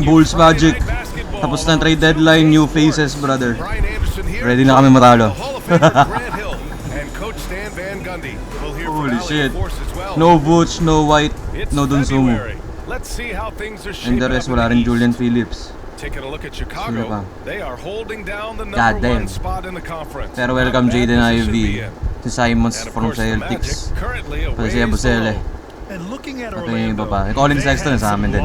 Bulls Magic. Tapos na trade deadline, new faces, brother. Ready na kami matalo. Holy shit. No Vooch, no White, no Dunsumo. And the rest, wala rin Julian Phillips. Taking a look at Chicago, they are holding down the God number damn. one spot in the conference. Pero welcome Jaden Ivey, si Simons from Celtics, pati si Abusele. At yung iba pa. Colin Sexton sa amin din.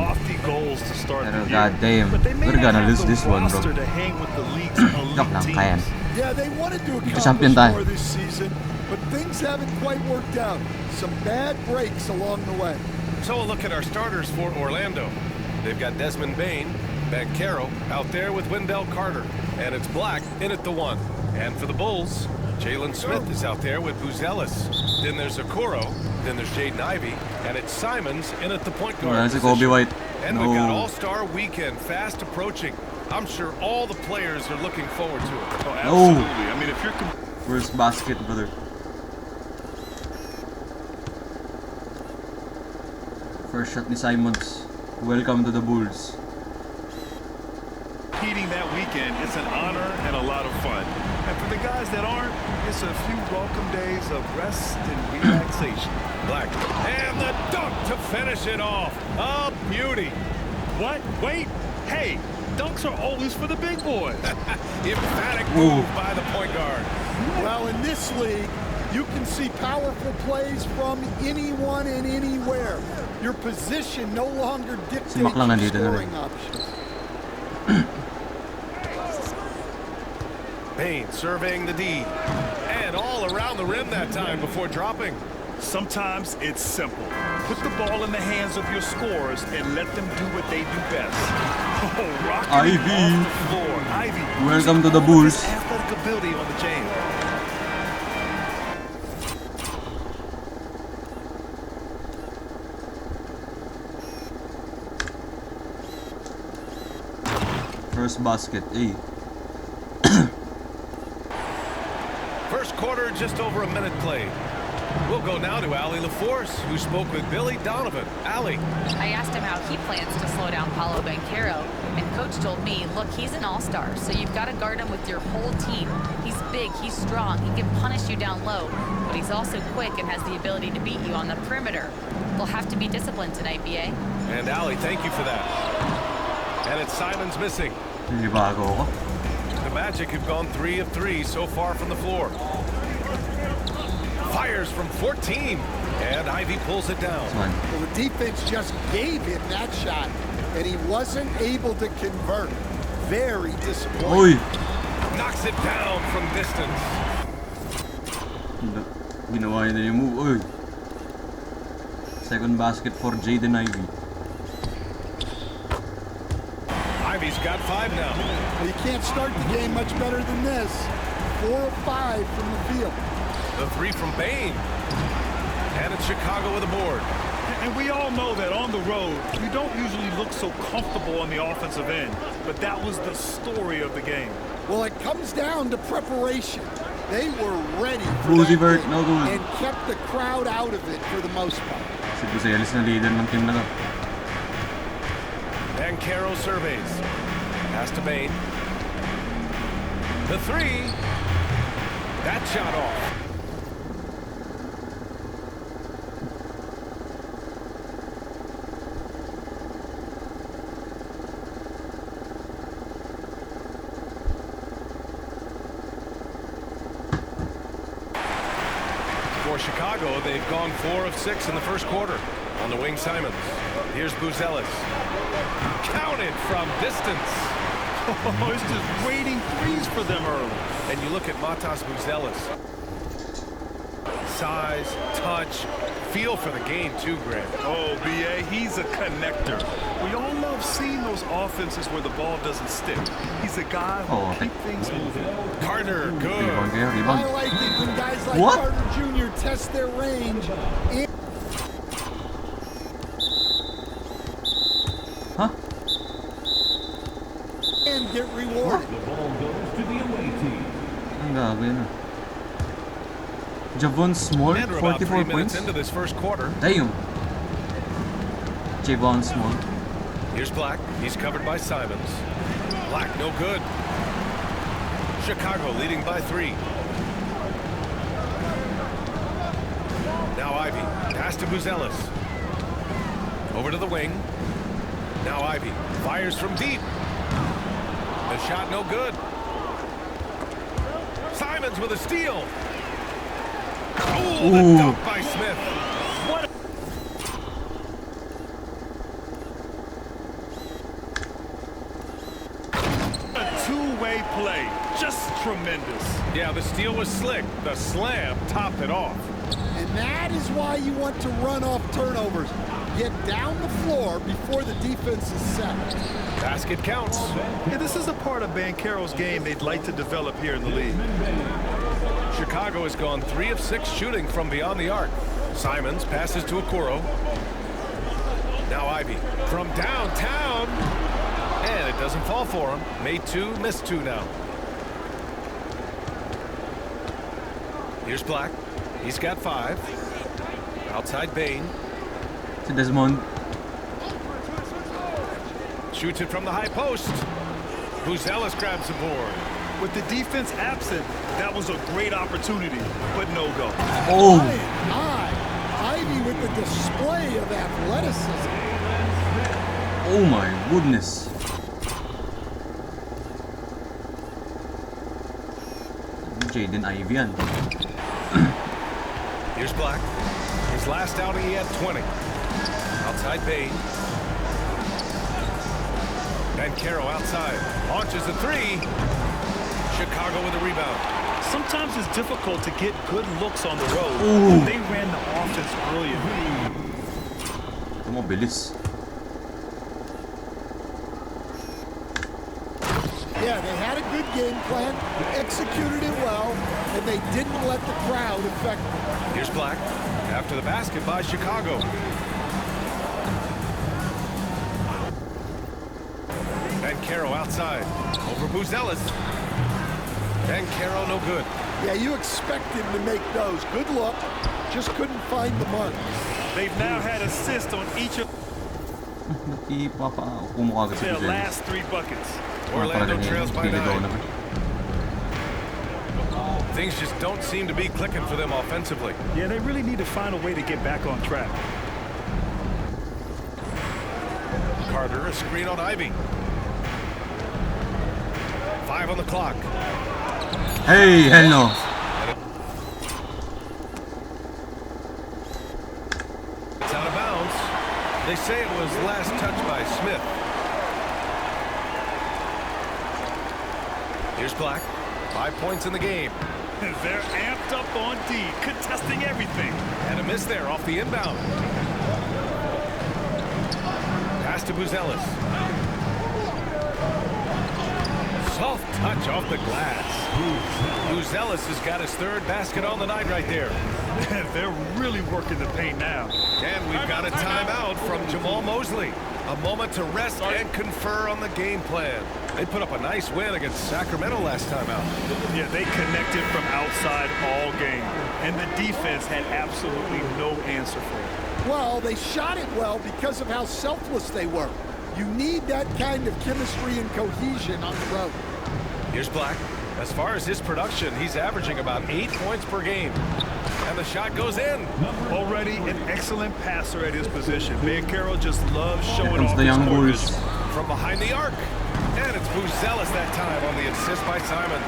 Pero god damn, we're gonna lose this one, bro. Joke lang, kaya yan. Champion tayo. But things haven't quite worked out. Some bad breaks along the way. So a look at our starters for Orlando. They've got Desmond Bain, Bankero out there with Wendell Carter, and it's Black in at the 1. And for the Bulls, Jalen Smith is out there with Buzelis. Then there's Okoro, then there's Jaden Ivey, and it's Simons in at the point guard Si Kobe White. And we've got All-Star Weekend fast approaching. I'm sure all the players are looking forward to it. Oh, absolutely. I mean, if you're first basket, brother. First shot ni Simons. Welcome to the Bulls. Competing that weekend, it's an honor and a lot of fun. And for the guys that aren't, it's a few welcome days of rest and relaxation. Black, and the dunk to finish it off. A beauty. What? Wait. Hey, dunks are always for the big boys. Emphatic move by the point guard. Well, in this league, you can see powerful plays from anyone and anywhere. Your position no longer dictates your scoring options. Bain surveying the D. And all around the rim that time before dropping. Sometimes it's simple. Put the ball in the hands of your scorers and let them do what they do best. Oh, rocking off the floor. Ivy. Welcome to the Bulls. Athletic ability on the jam. First basket, eh? First quarter, just over a minute played. We'll go now to Allie LaForce, who spoke with Billy Donovan. Allie. I asked him how he plans to slow down Paolo Banchero, and Coach told me, look, he's an all-star, so you've got to guard him with your whole team. He's big, he's strong, he can punish you down low, but he's also quick and has the ability to beat you on the perimeter. We'll have to be disciplined tonight, BA. And Allie, thank you for that. And it's Simons missing. The Magic have gone 3 of 3 so far from the floor. Fires from 14, and Ivy pulls it down. Well, the defense just gave him that shot, and he wasn't able to convert. Very disappointing. Knocks it down from distance. Ginawa niya yung move. Second basket for Jaden Ivey. Ivy's got 5 now. You can't start the game much better than this. 4 of 5 from the field. The 3 from Bain. And it's Chicago with a board. And we all know that on the road, you don't usually look so comfortable on the offensive end. But that was the story of the game. Well, it comes down to preparation. They were ready for that and kept the crowd out of it for the most part. Si Buzelis na leader ng team na to. Bankero surveys. Pass to Bain. The 3. That shot off. For Chicago, they've gone 4 of 6 in the first quarter. On the wing, Simons. Here's Buzelis. Counted from distance. Oh, it's just waiting threes for them early. And you look at Matas Buzelis. Size, touch, feel for the game too, Grant. Oh, BA, he's a connector. We all love seeing those offenses where the ball doesn't stick. He's a guy who will keep things moving. Carter, good. I like it when guys like Carter Jr. test their range. And get rewarded. The ball goes to the away team. Ang gabi na. Javon Small, 44 points. Into this first quarter. Damn. Javon Small. Here's Black. He's covered by Simons. Black, no good. Chicago leading by 3. Now Ivy. Pass to Buzelis. Over to the wing. Now Ivy. Fires from deep. The shot no good. Simons with a steal. Oh, the dunk by Smith. What a two-way play. Just tremendous. Yeah, the steal was slick. The slam topped it off. And that is why you want to run off turnovers. Get down the floor before the defense is set. Basket counts. Yeah, this is a part of Banchero's game they'd like to develop here in the league. Chicago has gone 3 of 6 shooting from beyond the arc. Simons passes to Okoro. Now Ivy from downtown. And it doesn't fall for him. Made 2, missed 2 now. Here's Black. He's got 5. Outside Bain. Si Desmond. Shoots it from the high post. Buzelis grabs the board. With the defense absent, that was a great opportunity, but no go. Oh! Ivy with the display of athleticism. Oh my goodness. Jaden Ivey yan. Here's Black. His last outing he had 20. Outside Bain. Banchero outside. Launches a 3. Chicago with a rebound. Sometimes it's difficult to get good looks on the road. Ooh. But they ran the offense brilliantly. Ito mo, bilis. Yeah, they had a good game plan, executed it well, and they didn't let the crowd affect them. Here's Black. After the basket by Chicago. Banchero outside. Over Buzelis. Banchero no good. Yeah, you expect him to make those. Good look. Just couldn't find the mark. They've now had assists on each of their last 3 buckets. Orlando trails by 9. Things just don't seem to be clicking for them offensively. Yeah, they really need to find a way to get back on track. Carter, a screen on Ivy. 5 on the clock. Hey, hell no. It's out of bounds. They say it was last touched by Smith. Here's Black. 5 points in the game. They're amped up on D, contesting everything. And a miss there off the inbound. Pass to Buzelis. Soft touch off the glass. Buzelis has got his 3rd basket on the night right there. They're really working the paint now. And we've got a timeout from Jamal Mosley. A moment to rest and confer on the game plan. They put up a nice win against Sacramento last time out. Yeah, they connected from outside all game. And the defense had absolutely no answer for it. Well, they shot it well because of how selfless they were. You need that kind of chemistry and cohesion on the road. Here's Black. As far as his production, he's averaging about 8 points per game. And the shot goes in. Already an excellent passer at his position. Banchero just loves showing off the his young court boys. vision. From behind the arc. And it's Buzelis that time on the assist by Simons.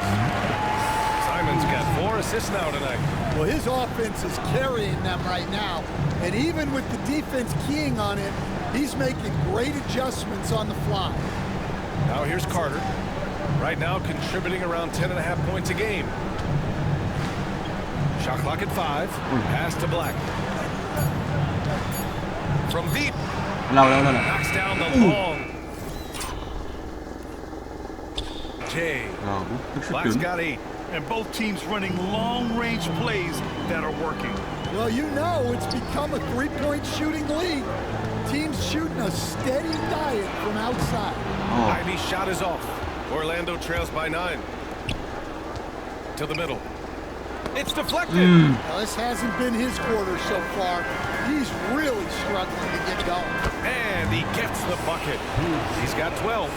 Simons got 4 assists now tonight. Well, his offense is carrying them right now. And even with the defense keying on it, he's making great adjustments on the fly. Now here's Carter. Right now contributing around 10.5 points a game. Shot clock at 5. Pass to Black. From deep. Knocks down the long. Jay. Black's got 8. And both teams running long-range plays that are working. Well, you know it's become a 3-point shooting league. Teams shooting a steady diet from outside. Ivy's shot is off. Orlando trails by 9. To the middle. It's deflected. Now, this hasn't been his quarter so far. He's really struggling to get going. And And he gets the bucket. He's got 12.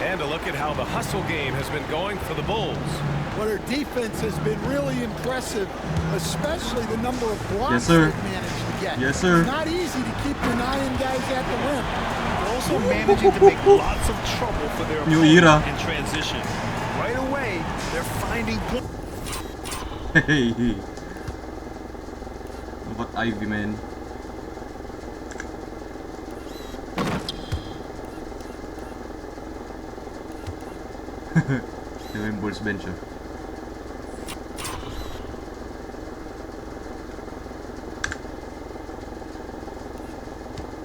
And a look at how the hustle game has been going for the Bulls. Well, their defense has been really impressive, especially the number of blocks Yes, sir. they've managed to get. Yes, sir. It's not easy to keep denying guys at the rim. They're also managing to make lots of trouble for their New opponent era. in transition. Right away, they're finding points. Hey. What Ivy, man? Ito yung Bulls bench, oh.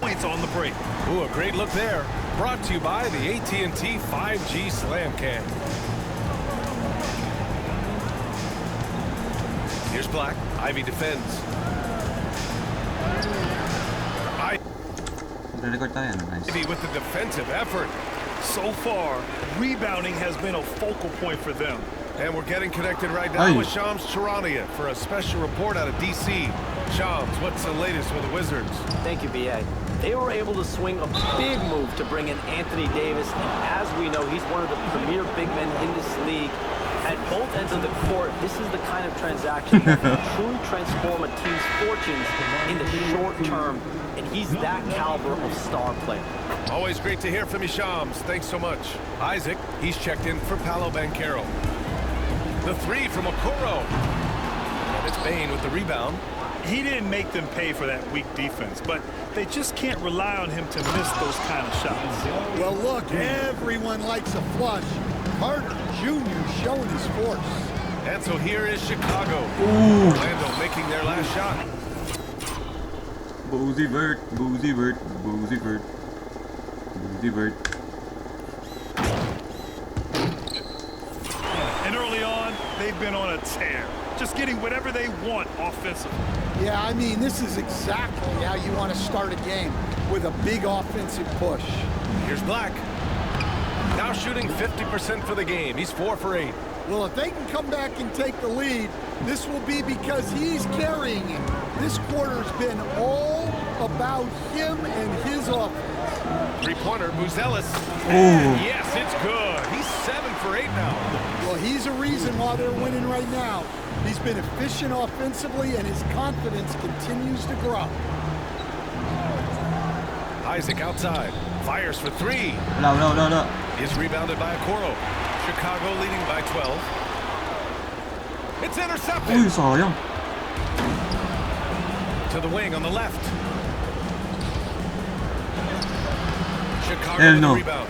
Points on the break. Ooh, a great look there. Brought to you by the AT&T 5G Slam Cam. Here's Black. Ivy defends. Record tayo, nice. Ivy with the defensive effort. So far, rebounding has been a focal point for them. And we're getting connected right now Hey. with Shams Charania for a special report out of D.C. Shams, what's the latest with the Wizards? Thank you, B.A. They were able to swing a big move to bring in Anthony Davis, and as we know, he's one of the premier big men in this league. At both ends of the court, this is the kind of transaction that will truly transform a team's fortunes in the short term, and he's that caliber of star player. Always great to hear from you, Shams. Thanks so much. Isaac, he's checked in for Paolo Banchero. The three from Okoro. And it's Bain with the rebound. He didn't make them pay for that weak defense, but they just can't rely on him to miss those kind of shots. Well, look, everyone likes a flush. Carter Jr. showing his force. And so here is Chicago. Orlando making their last shot. Boozy Vert, Boozy Vert, Boozy Vert, Boozy Vert. And early on, they've been on a tear, just getting whatever they want offensively. Yeah, I mean, this is exactly how you want to start a game, with a big offensive push. Here's Black. Now shooting 50% for the game. He's 4 for 8. Well, if they can come back and take the lead, this will be because he's carrying it. This quarter's been all about him and his offense. Three-pointer, Buzelis. Yes, it's good. He's 7 for 8 now. Well, he's a reason why they're winning right now. He's been efficient offensively, and his confidence continues to grow. Isaac outside. Fires for 3. Wala. Is rebounded by Okoro. Chicago leading by 12. It's intercepted. Uy, sayang. To the wing on the left. Chicago Hell with no. the rebound.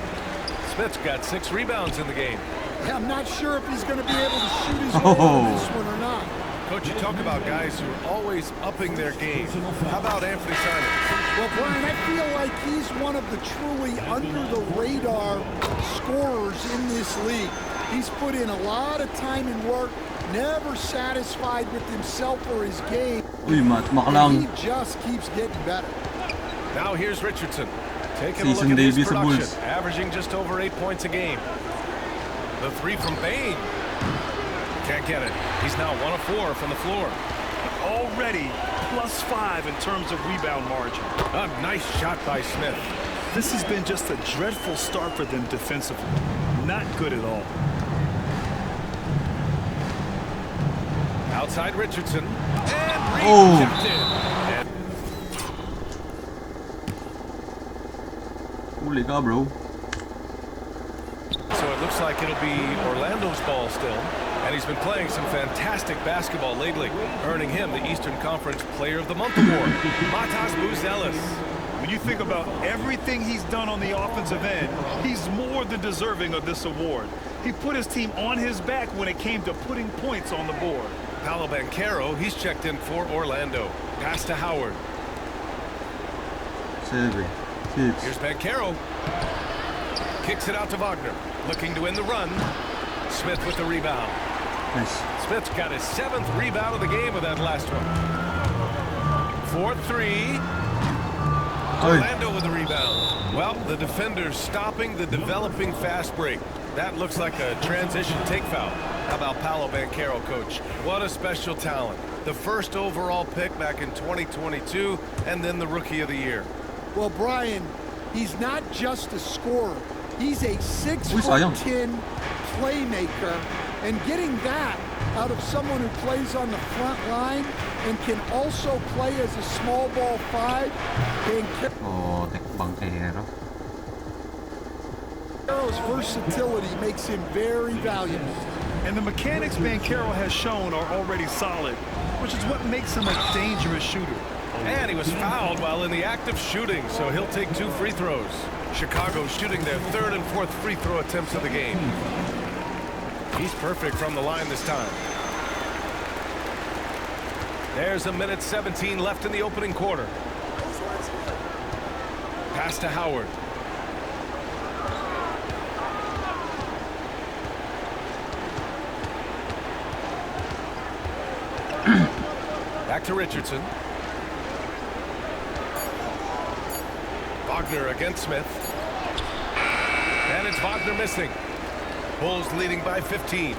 Smith's got 6 rebounds in the game. Yeah, I'm not sure if he's going to be able to shoot his way on this one or not. Coach, you talk about guys who are always upping their game. How about Anthony Simons? Well, Brian, I feel like he's one of the truly under-the-radar scorers in this league. He's put in a lot of time and work, never satisfied with himself or his game. Uy, matmak lang. He just keeps getting better. Now here's Richardson. Taking a Season look at his debut sa production, Bulls. averaging just over 8 points a game. The 3 from Bain. Can't get it. He's now 1 of 4 from the floor. Already +5 in terms of rebound margin. A nice shot by Smith. This has been just a dreadful start for them defensively. Not good at all. Outside Richardson. And Oh. rejected. And Huli ka, bro. so it looks like it'll be Orlando's ball still. And he's been playing some fantastic basketball lately, earning him the Eastern Conference Player of the Month award. Matas Buzelis. When you think about everything he's done on the offensive end, he's more than deserving of this award. He put his team on his back when it came to putting points on the board. Paolo Banchero, he's checked in for Orlando. Pass to Howard. 7, 6. Here's Banchero. Kicks it out to Wagner. Looking to win the run. Smith with the rebound. Nice. Smith's got his 7th rebound of the game with that last one. 4-3. Orlando with the rebound. Well, the defender's stopping the developing fast break. That looks like a transition take foul. How about Paolo Banchero, coach? What a special talent. The first overall pick back in 2022, and then the Rookie of the Year. Well, Brian, he's not just a scorer. He's a 6'10" playmaker, and getting that out of someone who plays on the front line and can also play as a small ball 5. Oh, Banchero. Banchero's versatility makes him very valuable. And the mechanics Banchero has shown are already solid, which is what makes him a dangerous shooter. And he was fouled while in the act of shooting, so he'll take 2 free throws. Chicago shooting their 3rd and 4th free throw attempts of the game. He's perfect from the line this time. There's a minute 17 left in the opening quarter. Pass to Howard. Back to Richardson. Wagner against Smith. And it's Wagner missing. Bulls leading by 15.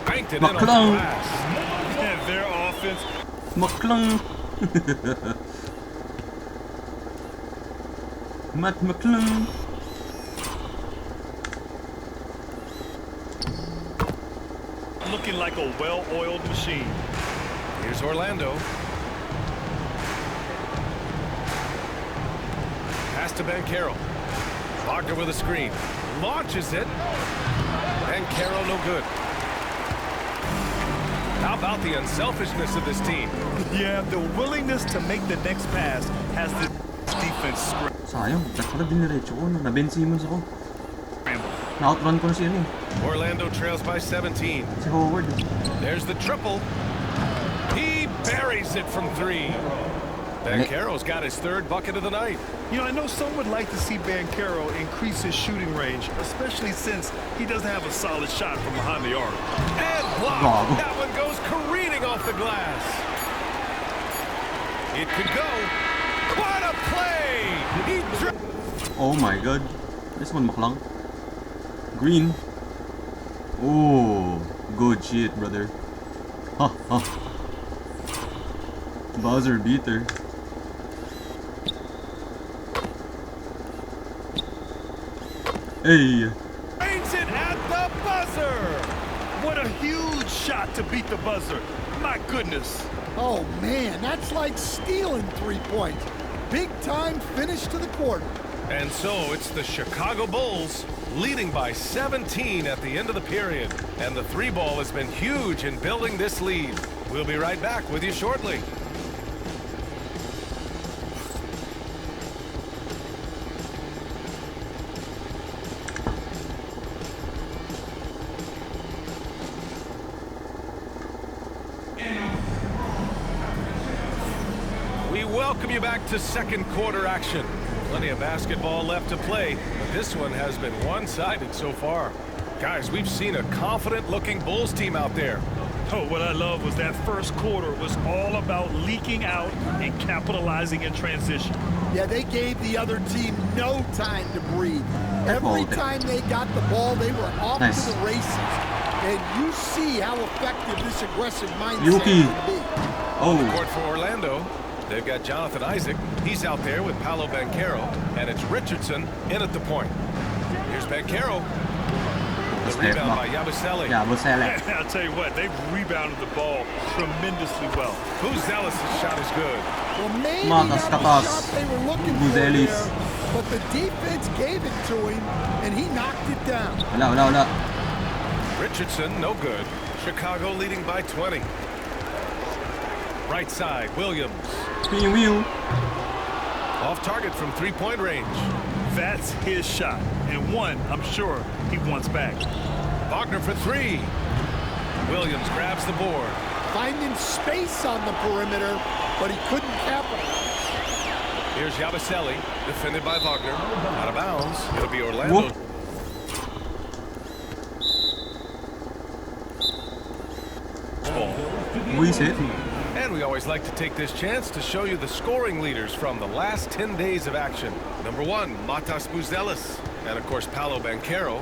Banked it in on the glass. And their offense. McClung. Matt McClung. Looking like a well-oiled machine. Here's Orlando. Pass to Banchero. Wagner with a screen. Launches it. Banchero no good. How about the unselfishness of this team? Yeah, the willingness to make the next pass has the defense scrambled. Sayang, pala diniretso ko. Na-Ben Simmons ako. Na-outrun ko na siya eh. Orlando trails by 17. Si Howard. There's the triple. He buries it from 3. Banchero's got his 3rd bucket of the night. You know, I know some would like to see Banchero increase his shooting range, especially since he doesn't have a solid shot from behind the arc. And blocked. That one goes careening off the glass. It could go. What a play! Oh my god. This one McClung. Green. Oh, good shit, brother. Ha ha. Buzzer beater. Hey. Aims it at the buzzer. What a huge shot to beat the buzzer. My goodness. Oh, man, that's like stealing 3 points. Big time finish to the quarter. And so it's the Chicago Bulls leading by 17 at the end of the period. And the 3-ball has been huge in building this lead. We'll be right back with you shortly. We welcome you back to 2nd quarter action. Plenty of basketball left to play, but this one has been one-sided so far. Guys, we've seen a confident-looking Bulls team out there. Oh, what I love was that first quarter was all about leaking out and capitalizing in transition. Yeah, they gave the other team no time to breathe. Every time they got the ball, they were off to the races. And you see how effective this aggressive mindset can be. On the court for Orlando, they've got Jonathan Isaac. He's out there with Paolo Banchero, and it's Richardson in at the point. Here's Banchero. The rebound by Yabusele. I'll tell you what, they've rebounded the ball tremendously well. Zealous' shot is good. Well, maybe that was the shot they were looking for there, but the defense gave it to him, and he knocked it down. Richardson, no good. Chicago leading by 20. Right side, Williams. Off target from 3-point range. That's his shot, and one I'm sure he wants back. Wagner for 3. Williams grabs the board. Finding space on the perimeter, but he couldn't capitalize. Here's Yabusele, defended by Wagner. Out of bounds. It'll be Orlando. And we always like to take this chance to show you the scoring leaders from the last 10 days of action. Number 1, Matas Buzelis. And of course, Paolo Banchero.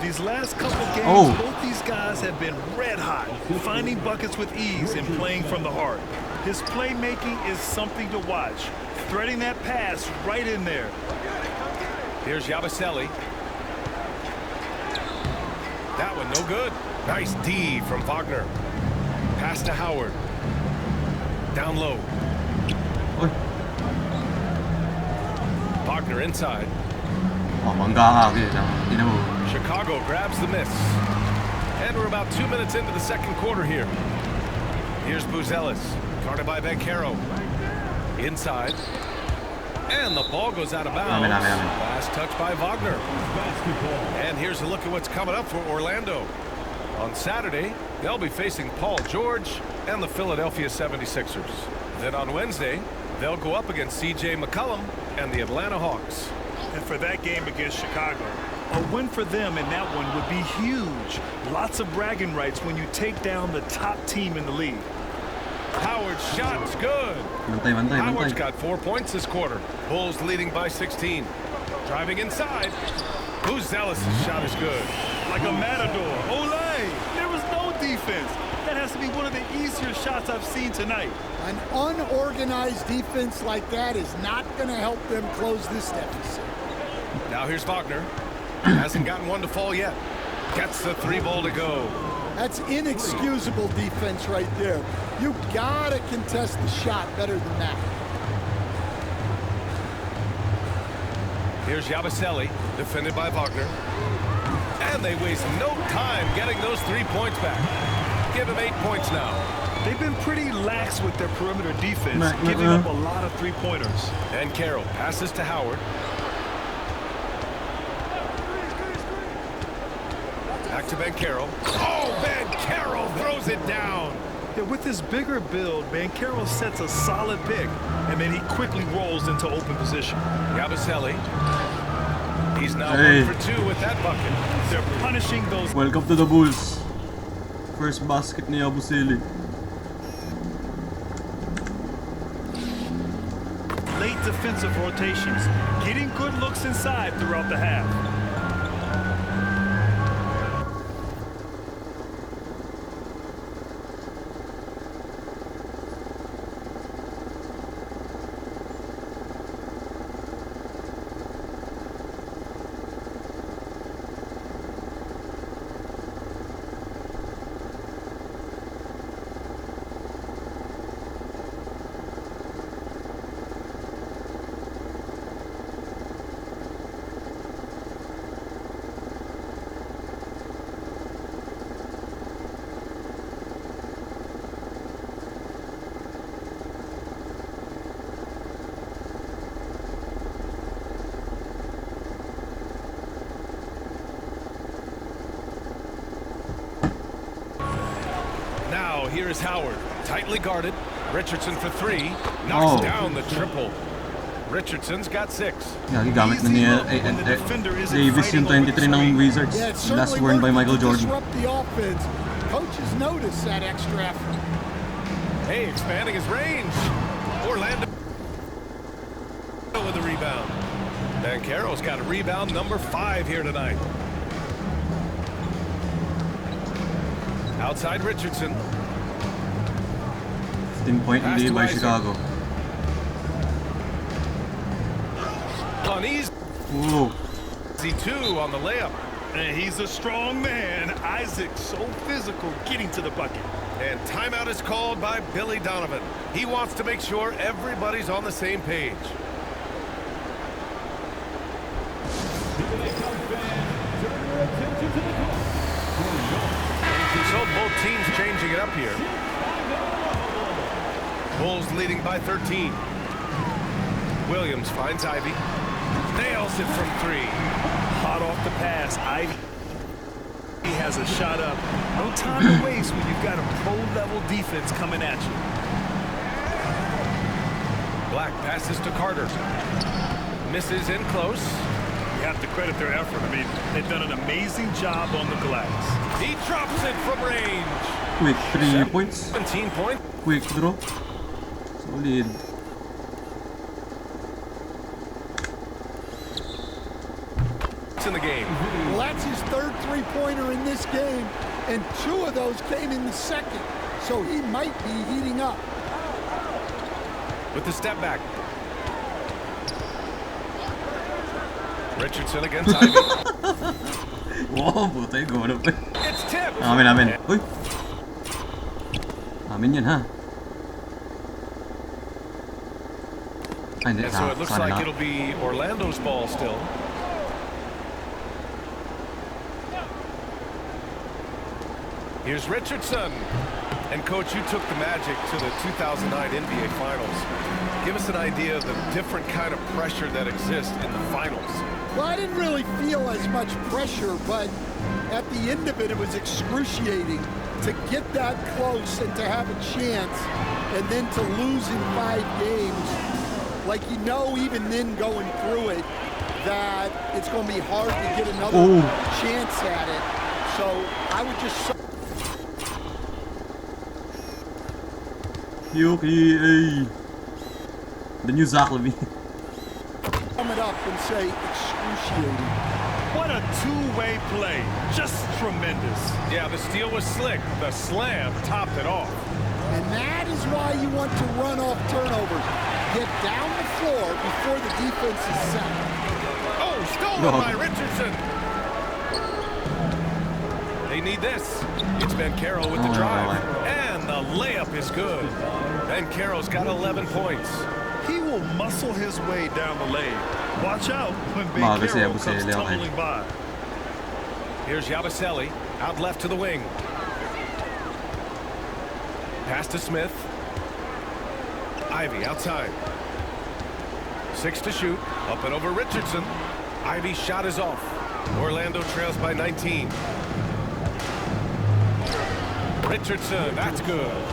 These last couple games, Oh. both these guys have been red hot, finding buckets with ease and playing from the heart. His playmaking is something to watch, threading that pass right in there. Here's Yabusele. That one no good. Nice D from Wagner. Pass to Howard. Down low. Uy. Wagner inside. Oh, mangga ka. Ina mo. Chicago grabs the miss. And we're about 2 minutes into the second quarter here. Here's Buzelis. Guarded by Bancaro. Inside. And the ball goes out of bounds. Last touch by Wagner. And here's a look at what's coming up for Orlando. On Saturday, they'll be facing Paul George and the Philadelphia 76ers. Then on Wednesday, they'll go up against C.J. McCollum and the Atlanta Hawks. And for that game against Chicago, a win for them in that one would be huge. Lots of bragging rights when you take down the top team in the league. Howard's shot's good. Howard's got 4 points this quarter. Bulls leading by 16. Driving inside. Buzelis' shot is good. Like a matador. Olay! There was no defense. That has to be one of the easier shots I've seen tonight. An unorganized defense like that is not going to help them close this deficit. Now here's Wagner. Hasn't gotten one to fall yet. Gets the 3-ball to go. That's inexcusable defense right there. You gotta contest the shot better than that. Here's Yabusele, defended by Wagner. And they waste no time getting those 3 points back. Give him 8 points now. They've been pretty lax with their perimeter defense, giving up a lot of three-pointers. And Carroll passes to Howard. Back to Bancaro. Oh, Bancaro throws it down. Yeah, with his bigger build, Bancaro sets a solid pick, and then he quickly rolls into open position. Yabusele. He's now 1 for 2 with that bucket. They're punishing those. Welcome to the Bulls. First basket ni Yabusele. Late defensive rotations, getting good looks inside throughout the half. Now here is Howard, tightly guarded. Richardson for 3, knocks down the triple. Richardson's got 6. Gagi gamit na niya Davis yung 23 ng Wizards. Last worn by Michael Jordan. Disrupt the offense. Coaches notice that extra effort. Hey, expanding his range. Orlando with a rebound. Bancaro's got a rebound number 5 here tonight. Outside Richardson. 15-point lead by Chicago. On easy 2 on the layup. And he's a strong man. Isaac, so physical, getting to the bucket. And timeout is called by Billy Donovan. He wants to make sure everybody's on the same page. So both teams changing it up here. Bulls leading by 13. Williams finds Ivy. Nails it from 3. Hot off the pass, Ivy. He has a shot up. No time to waste when you've got a pro-level defense coming at you. Black passes to Carter. Misses in close. You have to credit their effort. I mean, they've done an amazing job on the glass. He drops it from range. Quick 3 points. 17 points. Quick draw. Solid. in the game. Well, that's his third three-pointer in this game, and 2 of those came in the second. So he might be heating up. With the step back. Richardson against Ivy. Wow, putay, gumano pa. It's tipped. Amin. Uy! Amin yun, ha? Ay, hindi. And so it looks Sana like na. it'll be Orlando's ball still. Here's Richardson. And coach, you took the Magic to the 2009 NBA Finals. Give us an idea of the different kind of pressure that exists in the finals. Well, I didn't really feel as much pressure, but at the end of it, it was excruciating to get that close and to have a chance, and then to lose in 5 games. Like, you know, even then going through it, that it's going to be hard to get another chance at it. So I would just... Yuki, ay. The new Zach Levine. sum it up and say excruciating. What a two-way play. Just tremendous. Yeah, the steal was slick. The slam topped it off. And that is why you want to run off turnovers. Get down the floor before the defense is set. Oh, stolen by Richardson. They need this. It's Bancaro with the drive. And the layup is good. Bancaro's got 11 points. He will muscle his way down the lane. Watch out when Kasi Bancaro Yabusele comes ako eh. tumbling by. Here's Yabusele, out left to the wing. Pass to Smith. Ivy outside. 6 to shoot. Up and over Richardson. Ivy's shot is off. Orlando trails by 19. Richardson, that's good.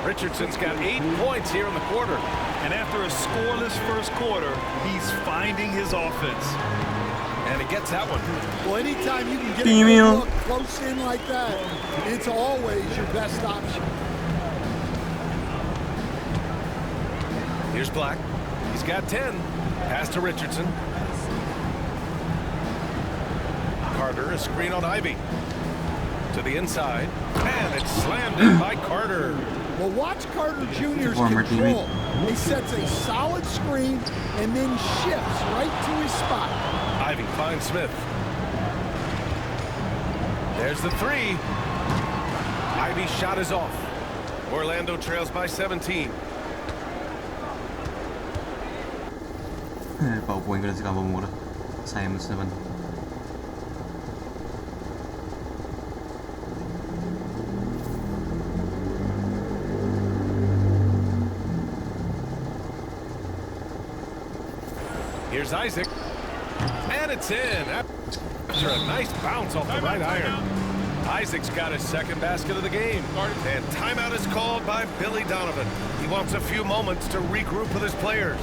Richardson's got 8 points here in the quarter. And after a scoreless first quarter, he's finding his offense. And he gets that one. Well, anytime you can get a good look close in like that, it's always your best option. Here's Black. He's got 10. Pass to Richardson. Carter, a screen on Ivy. To the inside. And it's slammed in by Carter. Well, watch Carter Jr.'s Former control. He sets a solid screen and then shifts right to his spot. Ivy finds Smith. There's the three. Ivy's shot is off. Orlando trails by 17. Paupuin ko na si Kawamura. Simons naman. Here's Isaac. And it's in. After a nice bounce off the right iron. Isaac's got his second basket of the game. And timeout is called by Billy Donovan. He wants a few moments to regroup with his players.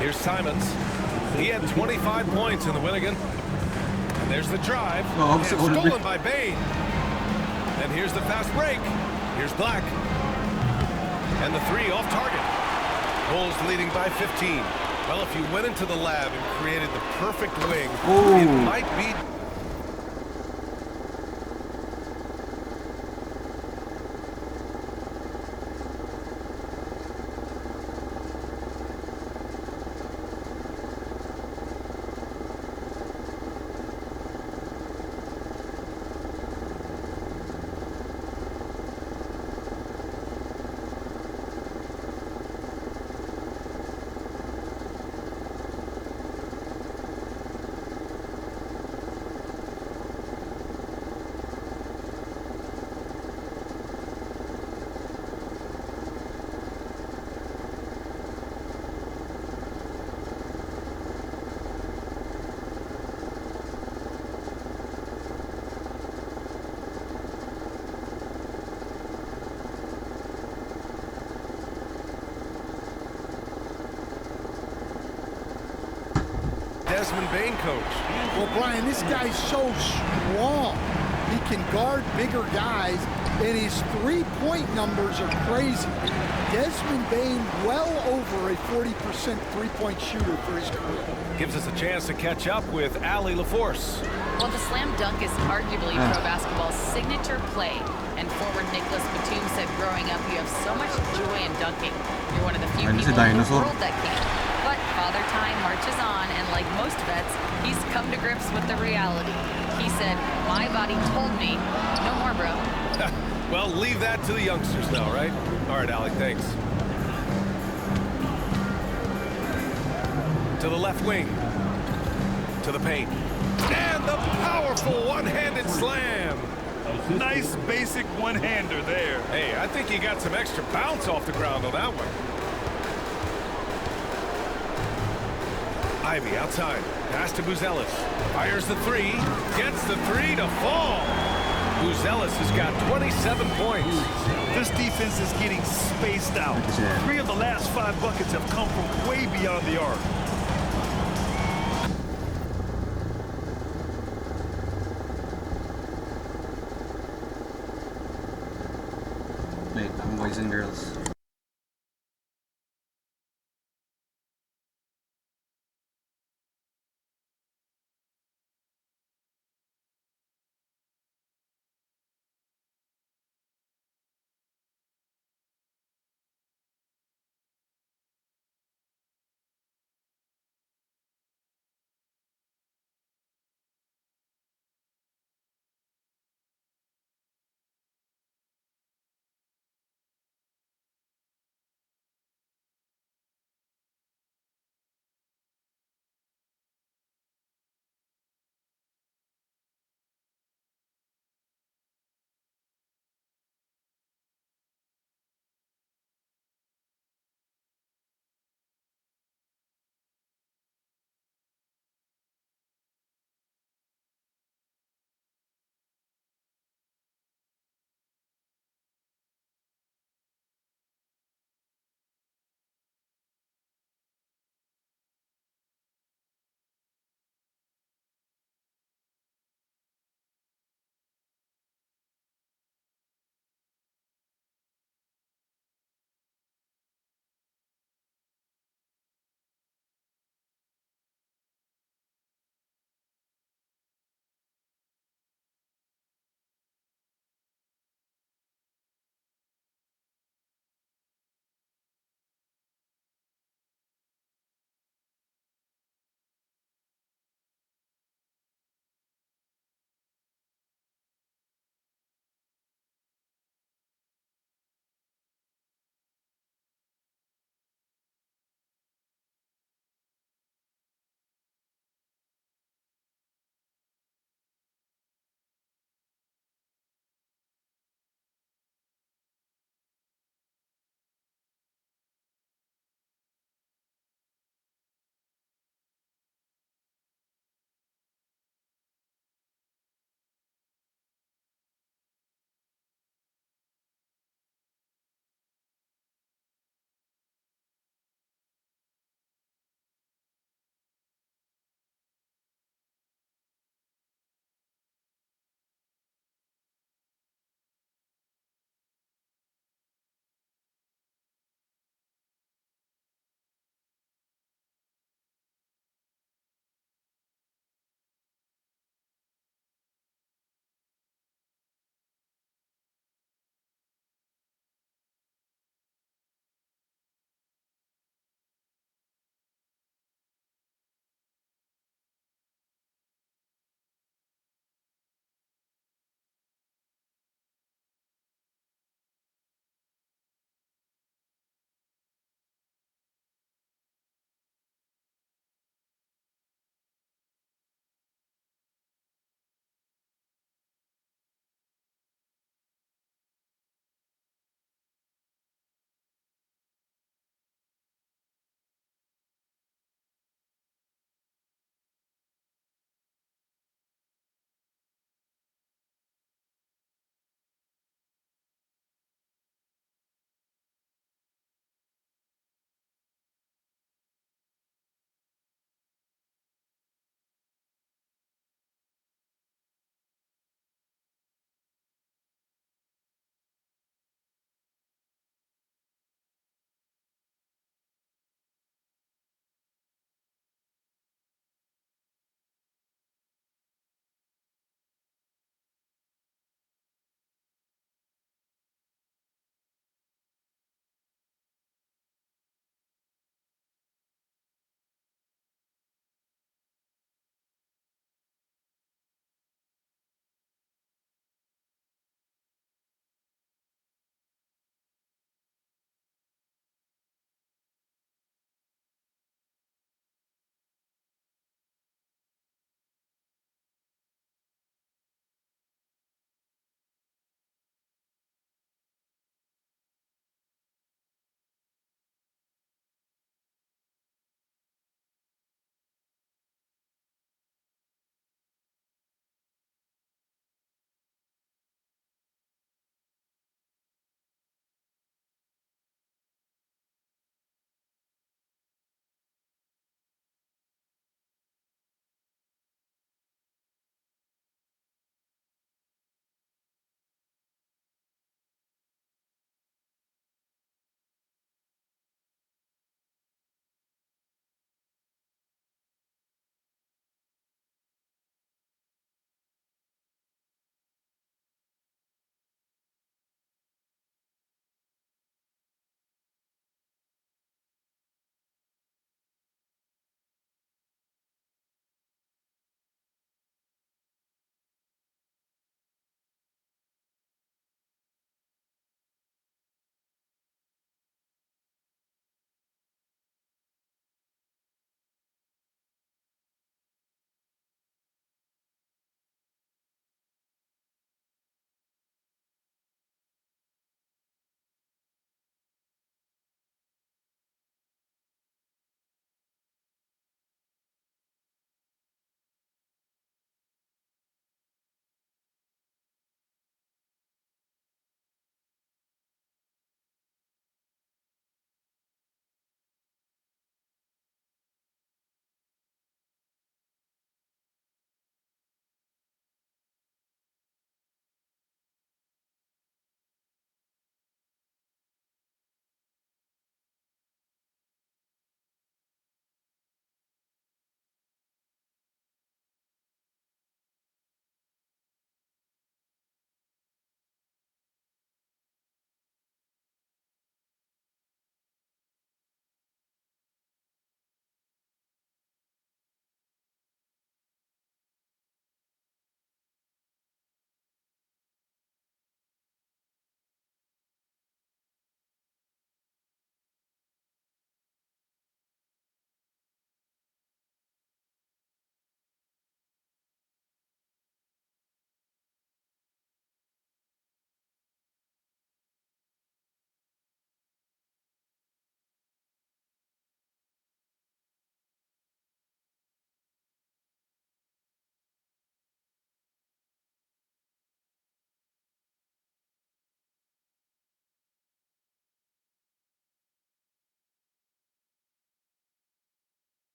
Here's Simons. He had 25 points in the Winnigan. And there's the drive. Oh, and stolen by Bain. And here's the fast break. Here's Black. And the three off target. Bulls leading by 15. Well, if you went into the lab and created the perfect wing, it might be... Desmond Bain, coach? Well, Brian, this guy's so strong. He can guard bigger guys, and his three-point numbers are crazy. Desmond Bain, well over a 40% three-point shooter for his career. Gives us a chance to catch up with Allie LaForce. Well, the slam dunk is arguably pro basketball's signature play. And forward Nicholas Batum said growing up, you have so much joy in dunking. You're one of the few Ay, si people in the Dinosaur. world that can. But Father Time marches on, and like most vets, he's come to grips with the reality. He said, my body told me, no more, bro. Well, leave that to the youngsters now, right? All right, Allie, thanks. To the left wing. To the paint. And the powerful one-handed slam. Nice basic one-hander there. Hey, I think you got some extra bounce off the ground on that one. Ivy outside. Pass to Buzelis. Fires the three. Gets the three to fall. Buzelis has got 27 points. This defense is getting spaced out. 3 of the last 5 buckets have come from way beyond the arc. Wait, I'm boys and girls.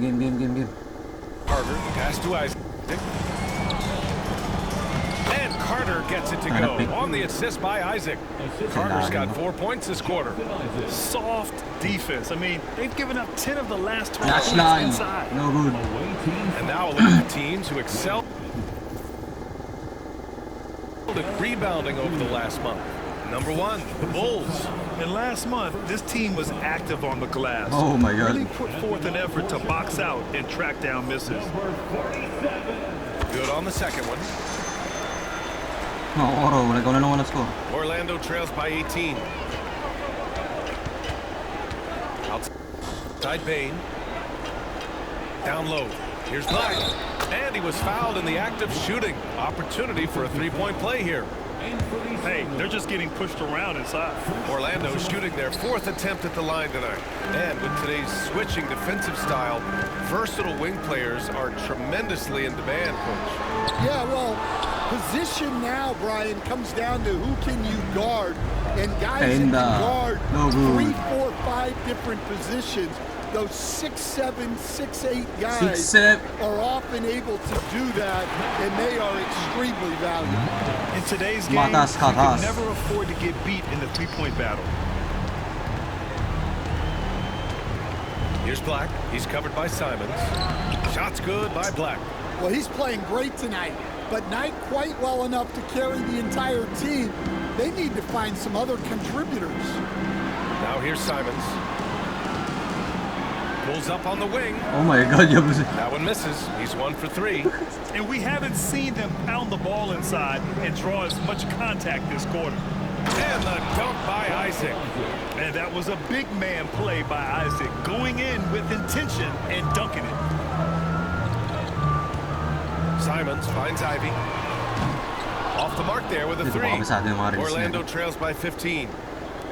Game. Carter, pass to Isaac. And Carter gets it to go on the assist by Isaac. Carter's got 4 points this quarter. Soft defense. I mean, they've given up 10 of the last 12 Flash points line. inside. No good. And now a look at the teams who excelled at rebounding over the last month. Number 1, the Bulls. And last month, this team was active on the glass. Oh my god. Really put forth an effort to box out and track down misses. Good on the second one. No, Oro, wala ko na naman na-score. Orlando trails by 18. Outside Bain. Down low. Here's Black. And he was fouled in the act of shooting. Opportunity for a three-point play here. Hey, they're just getting pushed around inside. Orlando shooting their 4th attempt at the line tonight. And with today's switching defensive style, versatile wing players are tremendously in demand, Coach. Yeah, well, position now, Brian, comes down to who can you guard. And guys that can guard no good. 3, 4, 5 different positions. Those 6'7", 6'8" guys 6'7". are often able to do that, and they are extremely valuable. In today's game, Matas you katas. can never afford to get beat in the three-point battle. Here's Black. He's covered by Simons. Shot's good by Black. Well, he's playing great tonight, but not quite well enough to carry the entire team. They need to find some other contributors. Now here's Simons. Pulls up on the wing. Oh my god, That one misses. He's 1 for 3. And we haven't seen them pound the ball inside and draw as much contact this quarter. And the dunk by Isaac. And that was a big man play by Isaac, going in with intention and dunking it. Simons finds Ivy. Off the mark there with a 3. Orlando trails by 15.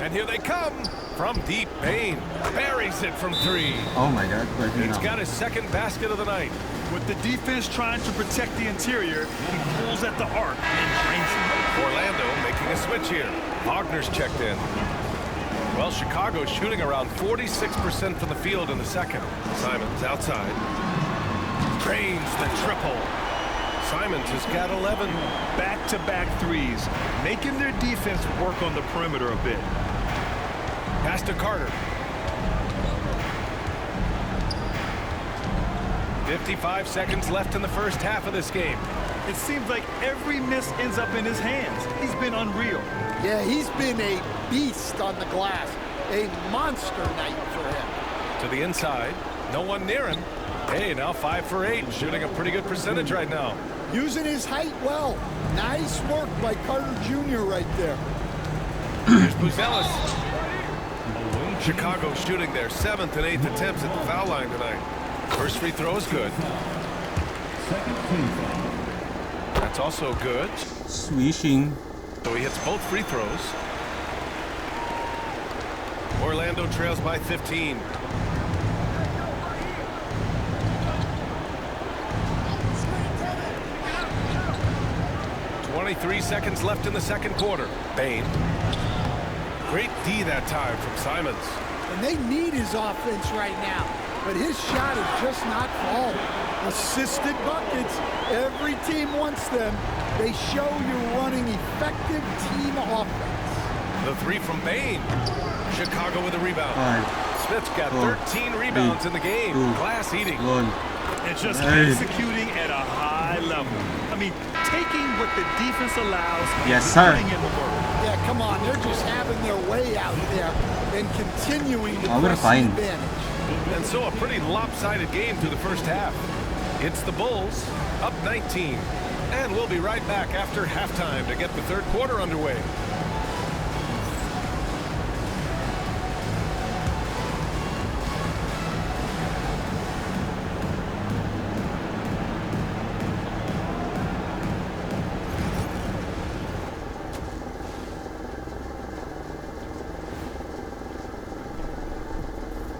And here they come from deep. Bain buries it from 3. Oh my god. He's got his 2nd basket of the night. With the defense trying to protect the interior, he pulls at the arc and drains it. Orlando making a switch here. Wagner's checked in. Well, Chicago's shooting around 46% from the field in the second. Simons outside. Drains the triple. Simons has got 11. Back-to-back threes, making their defense work on the perimeter a bit. Pass to Carter. 55 seconds left in the first half of this game. It seems like every miss ends up in his hands. He's been unreal. Yeah, he's been a beast on the glass. A monster night for him. To the inside. No one near him. Hey, now 5 for 8. Shooting a pretty good percentage right now. Using his height well. Nice work by Carter Jr. right there. Here's Buzelis. Chicago shooting their 7th and 8th attempts at the foul line tonight. First free throw is good. That's also good. Swishing. So he hits both free throws. Orlando trails by 15. .23 seconds left in the second quarter. Bain. Great D that time from Simons. And they need his offense right now. But his shot is just not falling. Assisted buckets. Every team wants them. They show you're running effective team offense. The 3 from Bain. Chicago with a rebound. Smith's got 13 rebounds in the game. Glass eating. And just executing at a high level. I mean, taking what the defense allows and putting in the work. Yeah, come on. They're just having their way out there and continuing to press the advantage. And so a pretty lopsided game through the first half. It's the Bulls up 19. And we'll be right back after halftime to get the third quarter underway.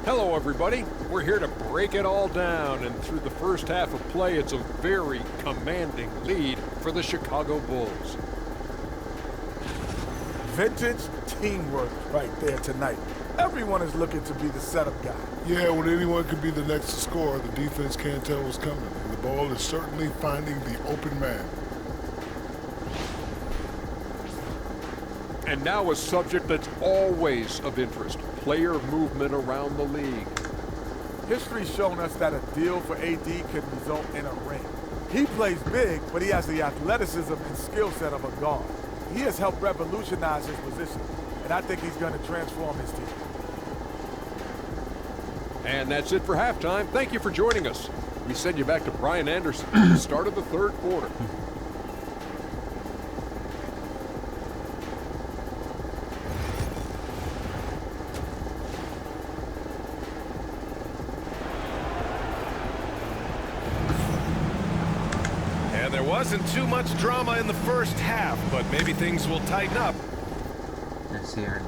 Hello everybody, we're here to break it all down, and through the first half of play it's a very commanding lead for the Chicago Bulls. Vintage teamwork right there tonight. Everyone is looking to be the setup guy. Yeah, when anyone can be the next to score, the defense can't tell what's coming. And the ball is certainly finding the open man. And now a subject that's always of interest, player movement around the league. History's shown us that a deal for AD can result in a ring. He plays big, but he has the athleticism and skill set of a guard. He has helped revolutionize his position, and I think he's going to transform his team. And that's it for halftime. Thank you for joining us. We send you back to Brian Anderson at the start of the third quarter. And there wasn't too much drama in the first half, but maybe things will tighten up. Let's see her.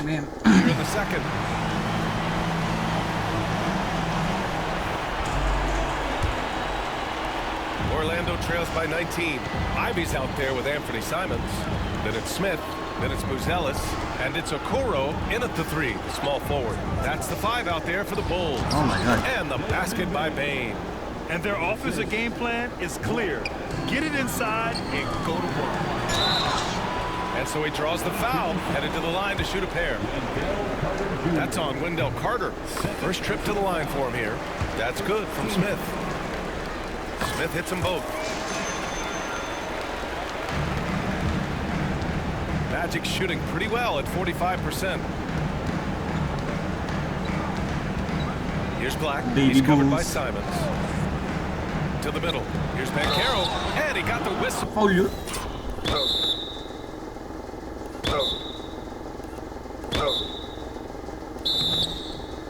Here in the second. Orlando trails by 19. Ivy's out there with Anthony Simons. Then it's Smith. Then it's Buzelis. And it's Okoro in at the 3, the small forward. That's the 5 out there for the Bulls. Oh my God. And the basket by Bane. And their offensive game plan is clear. Get it inside and go to work. And so he draws the foul, headed to the line to shoot a pair. That's on Wendell Carter. First trip to the line for him here. That's good from Smith. Smith hits them both. Magic shooting pretty well at 45%. Here's Black. Baby He's covered Bulls. by Simons. To the middle. Here's Bancaro. And he got the whistle. Oh, you.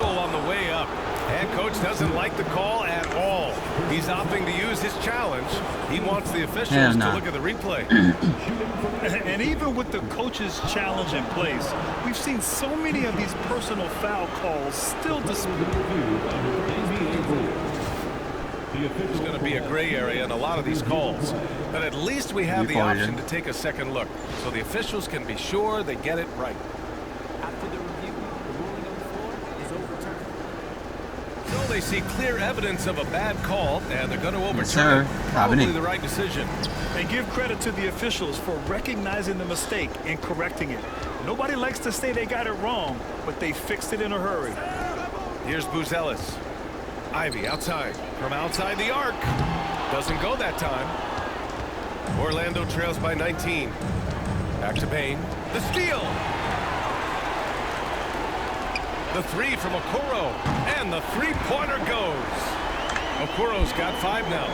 On the way up. And coach doesn't like the call at all. He's opting to use his challenge. He wants the officials to look at the replay. And even with the coach's challenge in place, we've seen so many of these personal foul calls still disputed. There's going to be a gray area in a lot of these calls. But at least we have the option to take a second look, so the officials can be sure they get it right. After the review, the ruling on the floor is overturned. So they see clear evidence of a bad call, and they're going to overturn sir. it. Probably the right decision. And give credit to the officials for recognizing the mistake and correcting it. Nobody likes to say they got it wrong, but they fixed it in a hurry. Here's Buzelis. Ivy outside. From outside the arc. Doesn't go that time. Orlando trails by 19. Back to Bane. The steal. The 3 from Okoro. And the three-pointer goes. Okoro's got 5 now.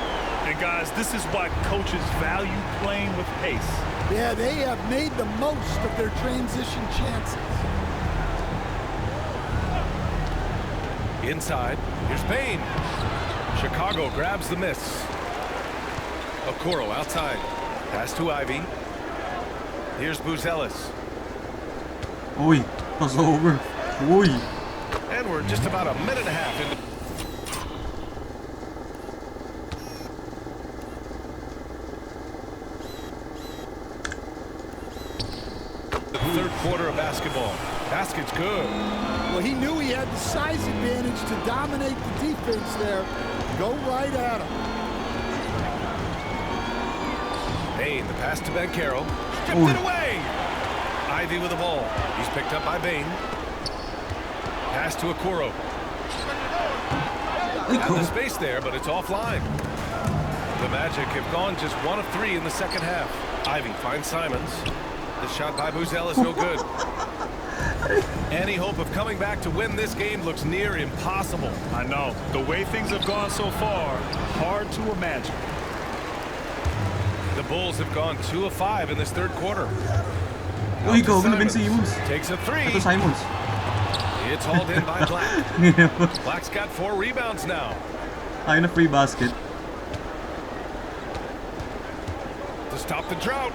And guys, this is why coaches value playing with pace. Yeah, they have made the most of their transition chances. Inside, here's Bane. Chicago grabs the miss. Okoro outside. Pass to Ivy. Here's Buzelis. Oi, that's over. Oi. And we're just about a minute and a half into. the third quarter of basketball. Basket's good. Well, he knew he had the size advantage to dominate the defense there. Go right at him. Bain, the pass to Bankero. Stripped it away. Ivy with the ball. He's picked up by Bain. Pass to Okoro. Got the space there, but it's offline. The Magic have gone just 1 of 3 in the second half. Ivy finds Simons. The shot by Buzel is no good. Any hope of coming back to win this game looks near impossible. I know. The way things have gone so far, hard to imagine. The Bulls have gone 2 of 5 in this third quarter. Uy, go na Ben Simmons. Takes a 3. Ito Simons. It's hauled in by Black. Black's got 4 rebounds now. Ayun na free basket. To stop the drought.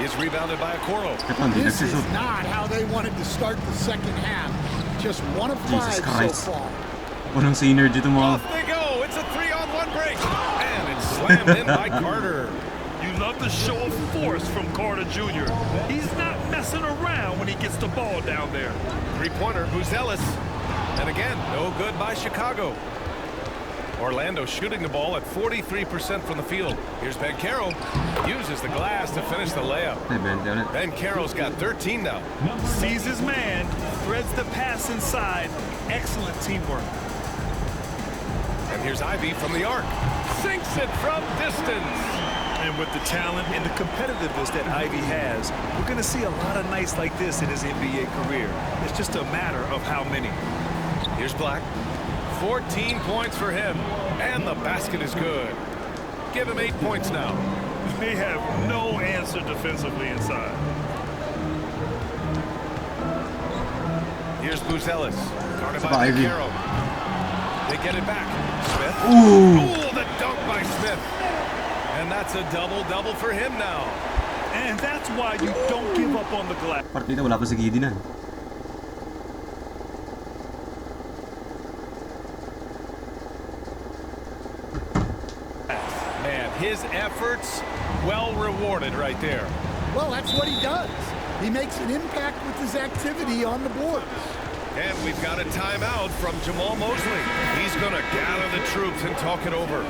Is rebounded by Okoro. This is not how they wanted to start the second half. Just 1 of 5 so far. Unang synergy ito mga. Off they go. It's a 3-on-1 break. And it's slammed in by Carter. You love the show of force from Carter Jr. He's not messing around when he gets the ball down there. Three-pointer, Buzelis. And again, no good by Chicago. Orlando shooting the ball at 43% from the field. Here's Bankero. Uses the glass to finish the layup. Hey Ben, down it. Bankero's got 13 now. Sees his man, threads the pass inside. Excellent teamwork. And here's Ivy from the arc. Sinks it from distance. And with the talent and the competitiveness that Ivy has, we're going to see a lot of nights like this in his NBA career. It's just a matter of how many. Here's Black. 14 points for him. And the basket is good. Give him 8 points now. They have no answer defensively inside. Here's Buzelis. Guarded by Bankero. They get it back. Smith. Ooh, the dunk by Smith. And that's a double-double for him now. And that's why you don't give up on the glass. partida wala pa si Giddy na. Man, his efforts well rewarded right there. Well, that's what he does. He makes an impact with his activity on the boards. And we've got a timeout from Jamal Mosley. He's going to gather the troops and talk it over.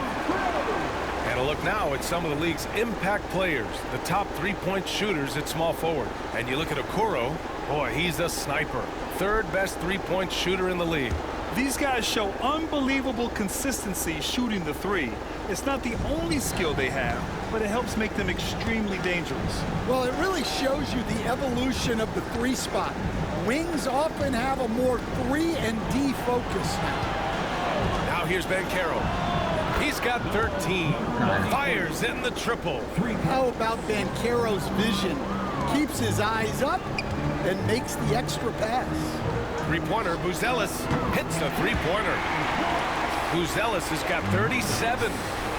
And a look now at some of the league's impact players, the top three-point shooters at small forward. And you look at Okoro, boy, he's a sniper. Third best three-point shooter in the league. These guys show unbelievable consistency shooting the three. It's not the only skill they have, but it helps make them extremely dangerous. Well, it really shows you the evolution of the three spot. Wings often have a more 3 and D focus now. Now here's Bankero. He's got 13. Fires in the triple. How about Bankero's vision? Keeps his eyes up and makes the extra pass. Three-pointer, Buzelis hits a three-pointer. Buzelis has got 37.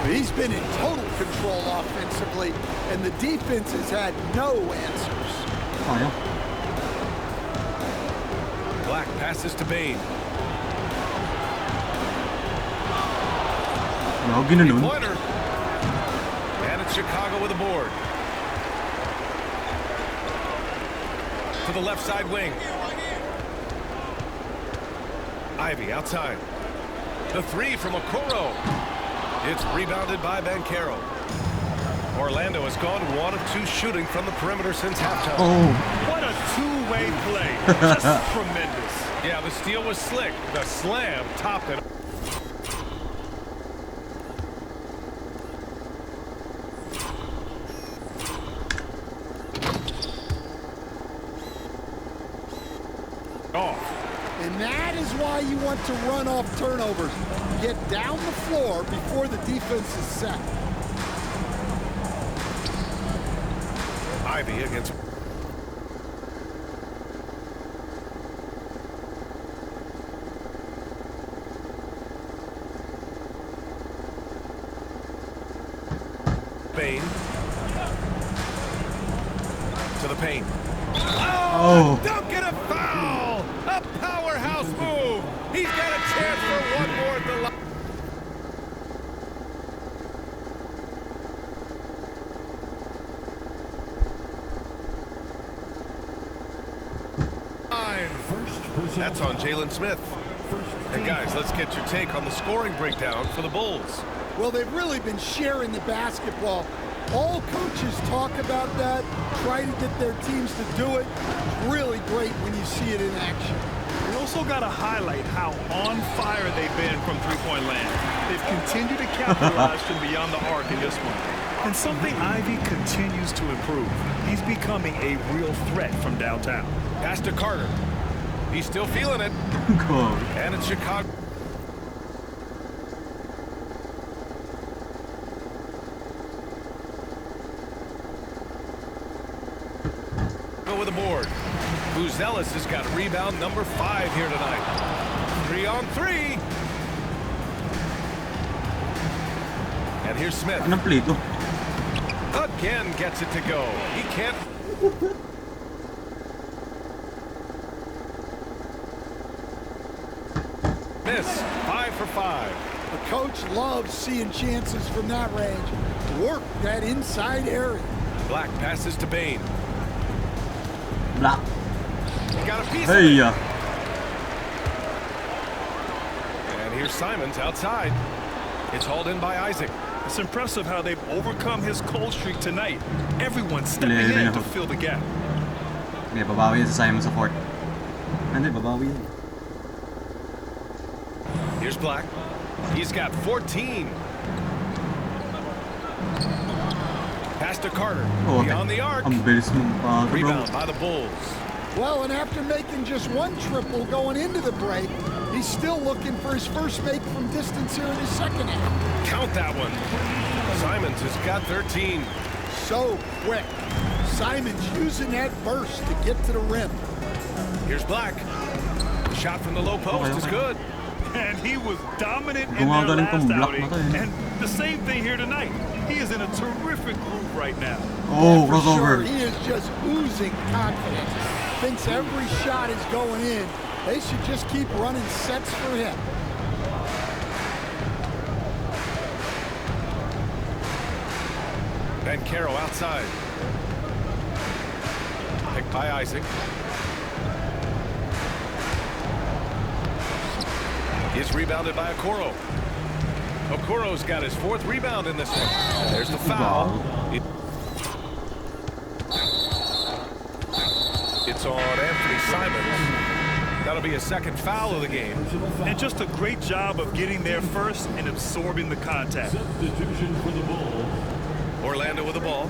He's been in total control offensively, and the defense has had no answers. Oh, yeah. Black passes to Bain. Three-pointer. And it's Chicago with a board. To the left side wing. Ivy outside. The three from Okoro. It's rebounded by Bankero. Orlando has gone 1 of 2 shooting from the perimeter since halftime. Oh. What a two-way play. Just tremendous. Yeah, the steal was slick. The slam topped it. And that is why you want to run off turnovers. Get down the floor before the defense is set. Ivy against... Bain. To the paint. Oh. Don't get a foul! A powerhouse move! He's got a chance for one more at the line. That's on Jalen Smith. And guys, let's get your take on the scoring breakdown for the Bulls. Well, they've really been sharing the basketball. All coaches talk about that, try to get their teams to do it. It's really great when you see it in action. We also got to highlight how on fire they've been from three-point land. They've continued to capitalize from beyond the arc in this one. And something Ivy continues to improve. He's becoming a real threat from downtown. Pass to Carter. He's still feeling it. Cool. And it's Chicago. With a board. Buzelis has got rebound number 5 here tonight. 3 on 3. And here's Smith. Anong play to? Again gets it to go. He can't. Miss. 5 for 5. The coach loves seeing chances from that range. Work that inside area. Black passes to Bain. Black. Got a piece Hey, of it. And here's Simons outside. It's hauled in by Isaac. It's impressive how they've overcome his cold streak tonight. Everyone's stepping in to fill the gap. Hindi, babawi yan sa Simon sa fourth. Hindi, babawi yan. Here's Black. He's got 14. Pass to Carter. Oh, beyond the arc. Ang bilis mong pato, bro. Rebound by the Bulls. Well, and after making just one triple going into the break, he's still looking for his first make from distance here in the second half. Count that one. Simons has got 13. So quick. Simons using that burst to get to the rim. Here's Black. The shot from the low post is good. And he was dominant in their last outing. And the same thing here tonight. He is in a terrific groove right now. Oh, For crossover. sure, he is just oozing confidence. Thinks every shot is going in. They should just keep running sets for him. Ben Caro outside. Picked by Isaac. Is rebounded by Okoro. Okoro's got his 4th rebound in this one. There's the foul. It's on Anthony Simons. That'll be a 2nd foul of the game. And just a great job of getting there first and absorbing the contact. Substitution for the Bulls. Orlando with the ball.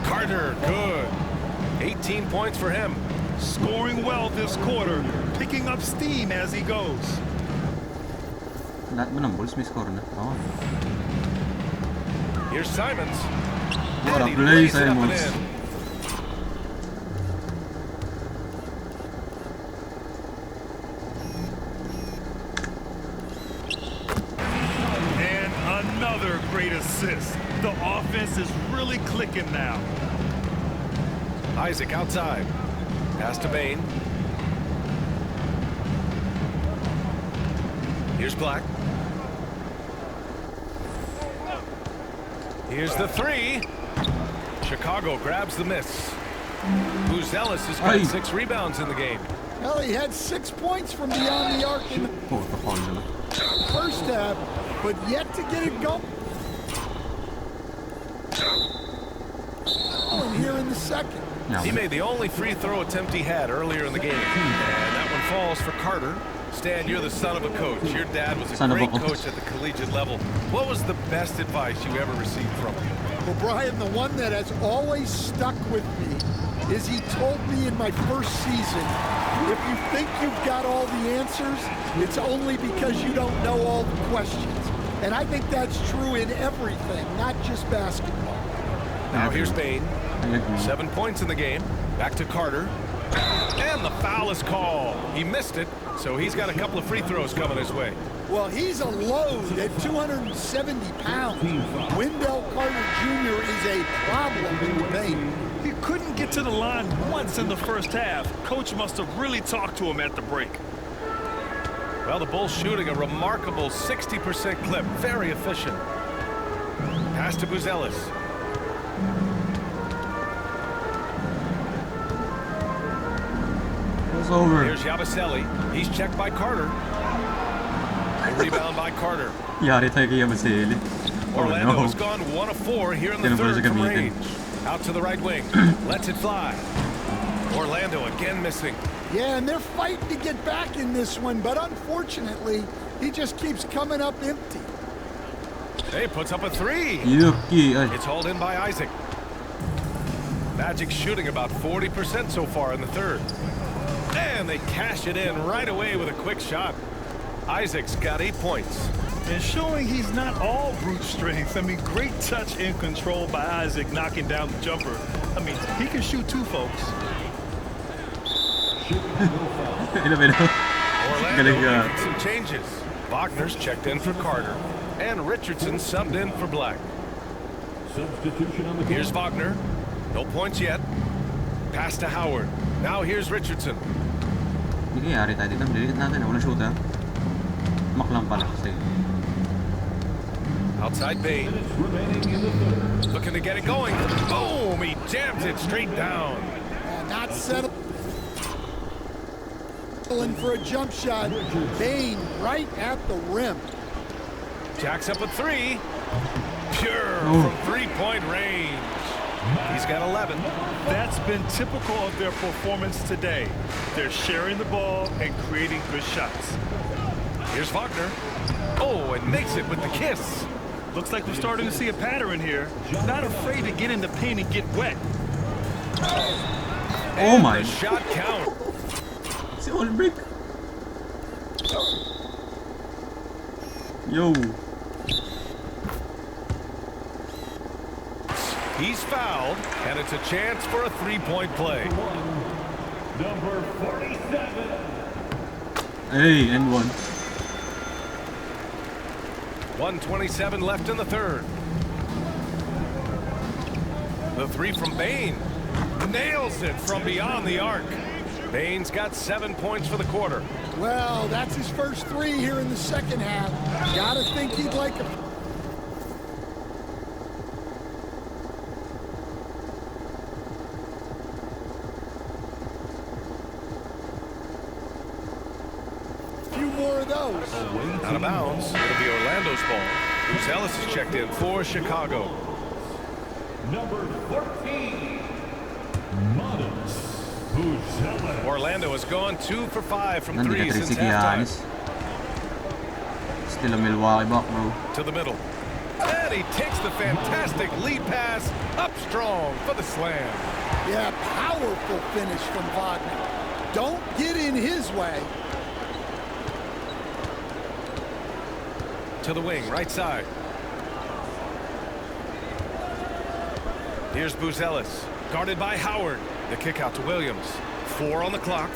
Carter, good. 18 points for him. Scoring well this quarter, picking up steam as he goes. Lahat mo ng Bulls may score na. Oh. Here's Simons. What a And he play, lays it up and Simons. in. And another great assist. The offense is really clicking now. Isaac outside. Pass to Bain. Here's Black. Here's the 3. Chicago grabs the miss. Buzelis has got 6 rebounds in the game. Well, he had 6 points from beyond the arc in the Oh, the foul nila. first half, but yet to get it going here in the second. Yeah. He made the only free throw attempt he had earlier in the game. And that one falls for Carter. Stan, you're the son of a coach. Your dad was a great coach at the collegiate level. What was the best advice you ever received from him? Well, Brian, the one that has always stuck with me is he told me in my first season, if you think you've got all the answers, it's only because you don't know all the questions. And I think that's true in everything, not just basketball. Now here's Bain. 7 points in the game. Back to Carter. And the foul is called. He missed it, so he's got a couple of free throws coming his way. Well, he's a load at 270 pounds. Wendell Carter Jr. is a problem in the paint. He couldn't get to the line once in the first half. Coach must have really talked to him at the break. Well, the Bulls shooting a remarkable 60% clip. Very efficient. Pass to Buzelis. It's over. Here's Yabusele. He's checked by Carter. A rebound by Carter. Yari tayo kay Yabusele. Orlando no. has gone 1 of 4 here in the Ganun pala third siya from gamitin. range. Out to the right wing. Lets it fly. Orlando again missing. Yeah, and they're fighting to get back in this one, but unfortunately, he just keeps coming up empty. Hey, puts up a 3. Yucky. Ay. It's hauled in by Isaac. Magic shooting about 40% so far in the third. And they cash it in right away with a quick shot. Isaac's got 8 points. And showing he's not all brute strength. I mean, great touch and control by Isaac knocking down the jumper. I mean, he can shoot too, folks. Orlando making some changes. Wagner's checked in for Carter. And Richardson subbed in for Black. Substitution on the Here's Wagner. No points yet. Pass to Howard. Now here's Richardson. Hindi kaya Yari tayo dito. Dililit natin. Walang shooter. Mak lang pala kasi. Outside Bain. remaining in the third. Looking to get it going. Boom! He jams it straight down. Not settling for a jump shot. Bain right at the rim. Jacks up a 3. Pure from 3-point range. He's got 11. That's been typical of their performance today. They're sharing the ball and creating good shots. Here's Wagner. Oh, and makes it with the kiss. Looks like we're starting to see a pattern here. Not afraid to get in the paint and get wet. Oh my. The shot count. Si Olbrick. Yo. He's fouled, and it's a chance for a 3-point play. Number 47. Hey, and one. 1:27 left in the third. The 3 from Bain. Nails it from beyond the arc. Bain's got 7 points for the quarter. Well, that's his first 3 here in the second half. Gotta think he'd like a... few more of those. Out of bounds. It'll be Orlando's ball. Ellis is checked in for Chicago. Number 14. Modest. Buzelis. Orlando has gone 2 for 5 from Nandito 3 na since si halftime. Giannis. Still a Milwaukee Buck, bro. To the middle. And he takes the fantastic lead pass up strong for the slam. Yeah, powerful finish from Wagner. Don't get in his way. To the wing, right side. Here's Buzelis, guarded by Howard. The kick out to Williams. 4 on the clock.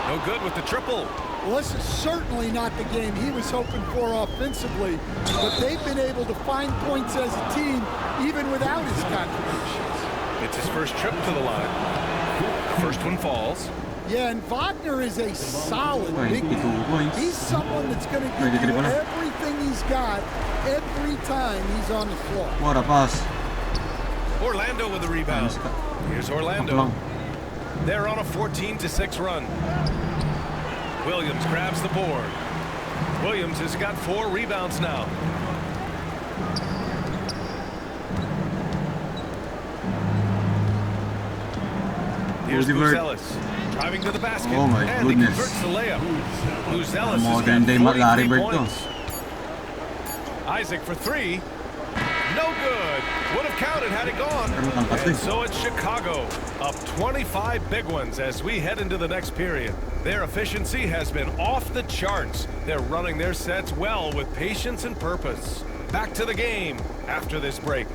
No good with the triple. Well, this is certainly not the game he was hoping for offensively, but they've been able to find points as a team even without his contributions. It's his first trip to the line. First one falls. Yeah, and Wagner is a solid big 22 man. points. He's someone that's going to give Pwede ka you rin pala. everything he's got every time he's on the floor. What a pass. Orlando with the rebound. Here's Mak Orlando. lang. They're on a 14-6 run. Williams grabs the board. Williams has got 4 rebounds now. Here's Buzelis driving to the basket. Oh my and goodness. he converts the layup. Buzelis More has than got they 43 Larry Bird to. points. Isaac for 3. No good. Would have counted had it gone. And so it's Chicago up 25 big ones as we head into the next period. Their efficiency has been off the charts. They're running their sets well with patience and purpose. Back to the game after this break.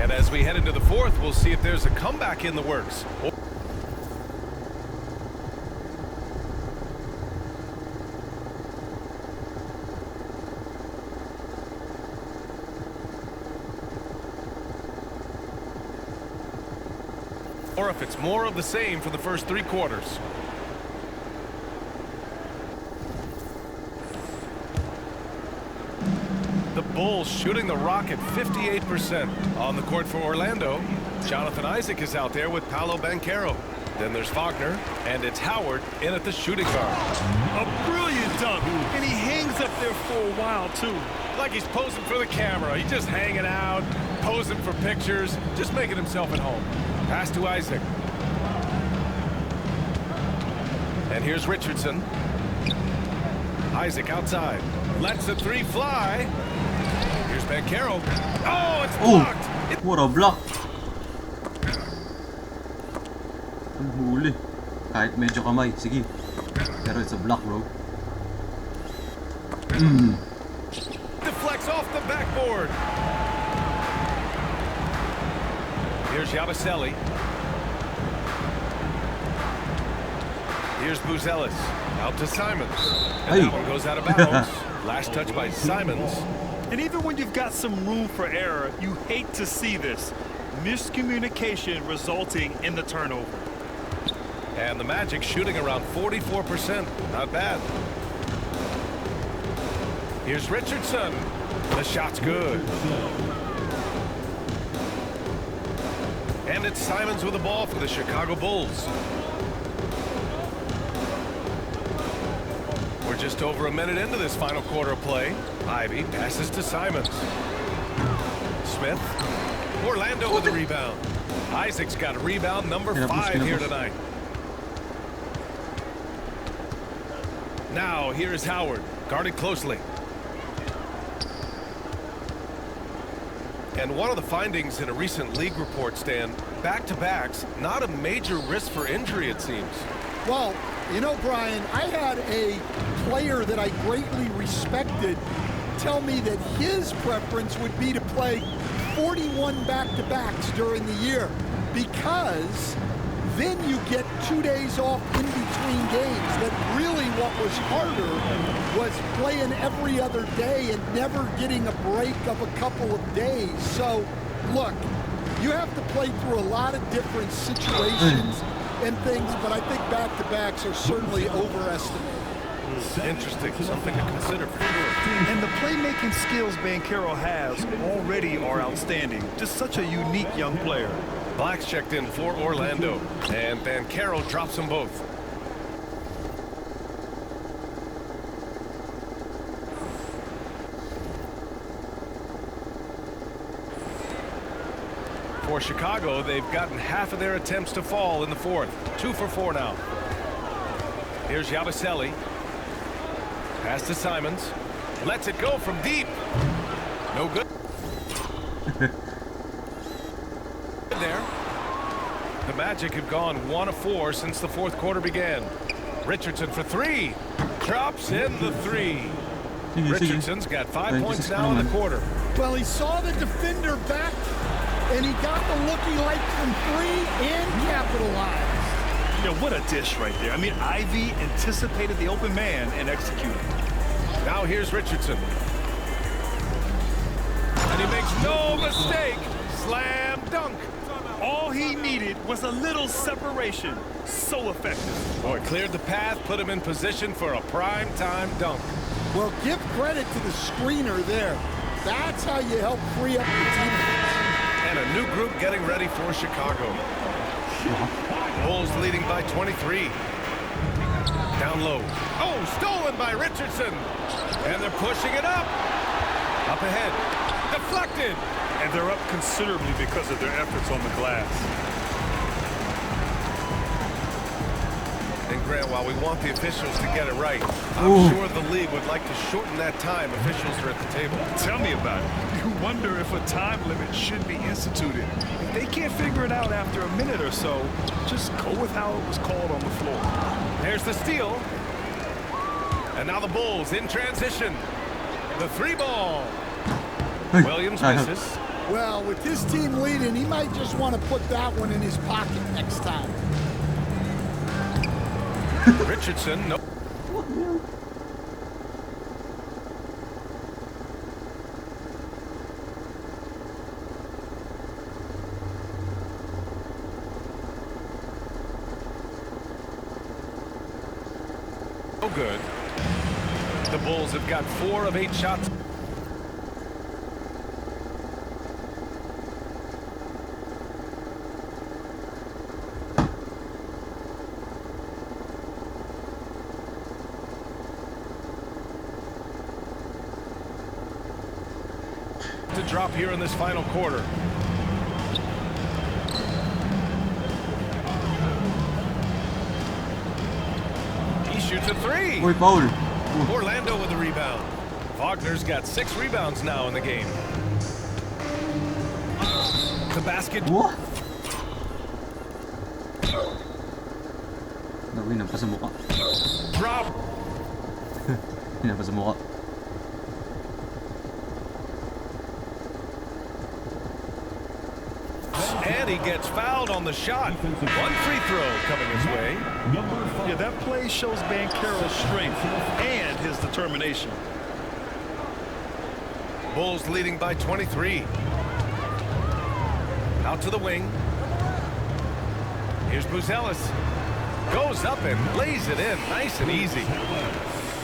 And as we head into the fourth, we'll see if there's a comeback in the works. Or if it's more of the same for the first 3 quarters. Bulls shooting the rock at 58%. On the court for Orlando, Jonathan Isaac is out there with Paolo Banchero. Then there's Wagner, and it's Howard in at the shooting guard. A brilliant dunk, and he hangs up there for a while, too. Like he's posing for the camera. He's just hanging out, posing for pictures, just making himself at home. Pass to Isaac. And here's Richardson. Isaac outside. Lets the three fly. Here's Banchero. Oh, it's blocked. What a block. Ang huli. Kahit medyo kamay. Sige. Pero it's a block, bro. Deflects off the backboard. Here's Yabusele. Here's Buzelis. Out to Simons. And that one goes out of bounds. Last touch by Simons. And even when you've got some room for error, you hate to see this. Miscommunication resulting in the turnover. And the Magic shooting around 44%. Not bad. Here's Richardson. The shot's good. And it's Simons with the ball for the Chicago Bulls. We're just over a minute into this final quarter of play. Ivy passes to Simons. Smith. Orlando with the rebound. Isaac's got a rebound number 5 here tonight. Now here is Howard, guarded closely. And one of the findings in a recent league report, Stan, back-to-backs, not a major risk for injury, it seems. Well, you know, Brian, I had a player that I greatly respected tell me that his preference would be to play 41 back-to-backs during the year because then you get 2 days off in between games. That really what was harder was playing every other day and never getting a break of a couple of days. So, look, you have to play through a lot of different situations and things, but I think back-to-backs are certainly overestimated. Interesting, something to consider for sure. And the playmaking skills Banchero has already are outstanding. Just such a unique young player. Black's checked in for Orlando, and Banchero drops them both. For Chicago, they've gotten half of their attempts to fall in the fourth. 2 for 4 now. Here's Yabusele. Pass to Simons. Lets it go from deep. No good. There. The Magic have gone 1 of 4 since the fourth quarter began. Richardson for 3. Drops in the 3. Richardson's got 5 points now in the quarter. Well, he saw the defender back, and he got the looky like from 3 and capitalized. You know, what a dish right there. I mean, Ivy anticipated the open man and executed. Now here's Richardson. And he makes no mistake. Slam dunk. All he needed was a little separation. So effective. Boy, cleared the path, put him in position for a prime-time dunk. Well, give credit to the screener there. That's how you help free up the team. And a new group getting ready for Chicago. Bulls leading by 23. Down low. Oh, stolen by Richardson. And they're pushing it up. Up ahead. Deflected. And they're up considerably because of their efforts on the glass. And Grant, while we want the officials to get it right, I'm sure the league would like to shorten that time officials are at the table. Tell me about it. You wonder if a time limit should be instituted. If they can't figure it out after a minute or so, just go with how it was called on the floor. There's the steal. And now the Bulls in transition. The 3-ball. Williams misses. Well, with his team leading, he might just want to put that one in his pocket next time. Richardson, no. Oh, good. The Bulls have got 4 of 8 shots. drop here in this final quarter. He shoots a three. Uy, foul. Orlando with the rebound. Wagner's got 6 rebounds now in the game. The basket. What? Gawin pa sa mukha. Drop. Hinapa sa mukha. And he gets fouled on the shot. 1 free throw coming his way. Yeah, that play shows Banchero's strength and his determination. Bulls leading by 23. Out to the wing. Here's Buzelis. Goes up and lays it in nice and easy.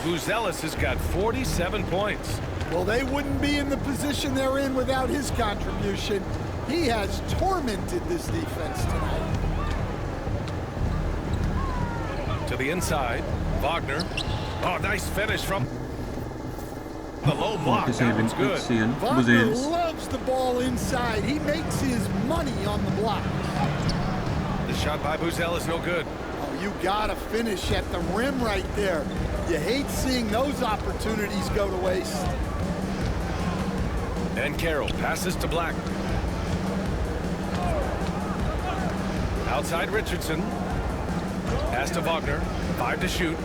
Buzelis has got 47 points. Well, they wouldn't be in the position they're in without his contribution. He has tormented this defense tonight. To the inside, Wagner. Oh, nice finish from the low block. That one's good. Wagner loves the ball inside. He makes his money on the block. The shot by Buzelis no good. Oh, you gotta finish at the rim right there. You hate seeing those opportunities go to waste. And Carroll passes to Black. Outside Richardson. Pass to Wagner. 5 to shoot.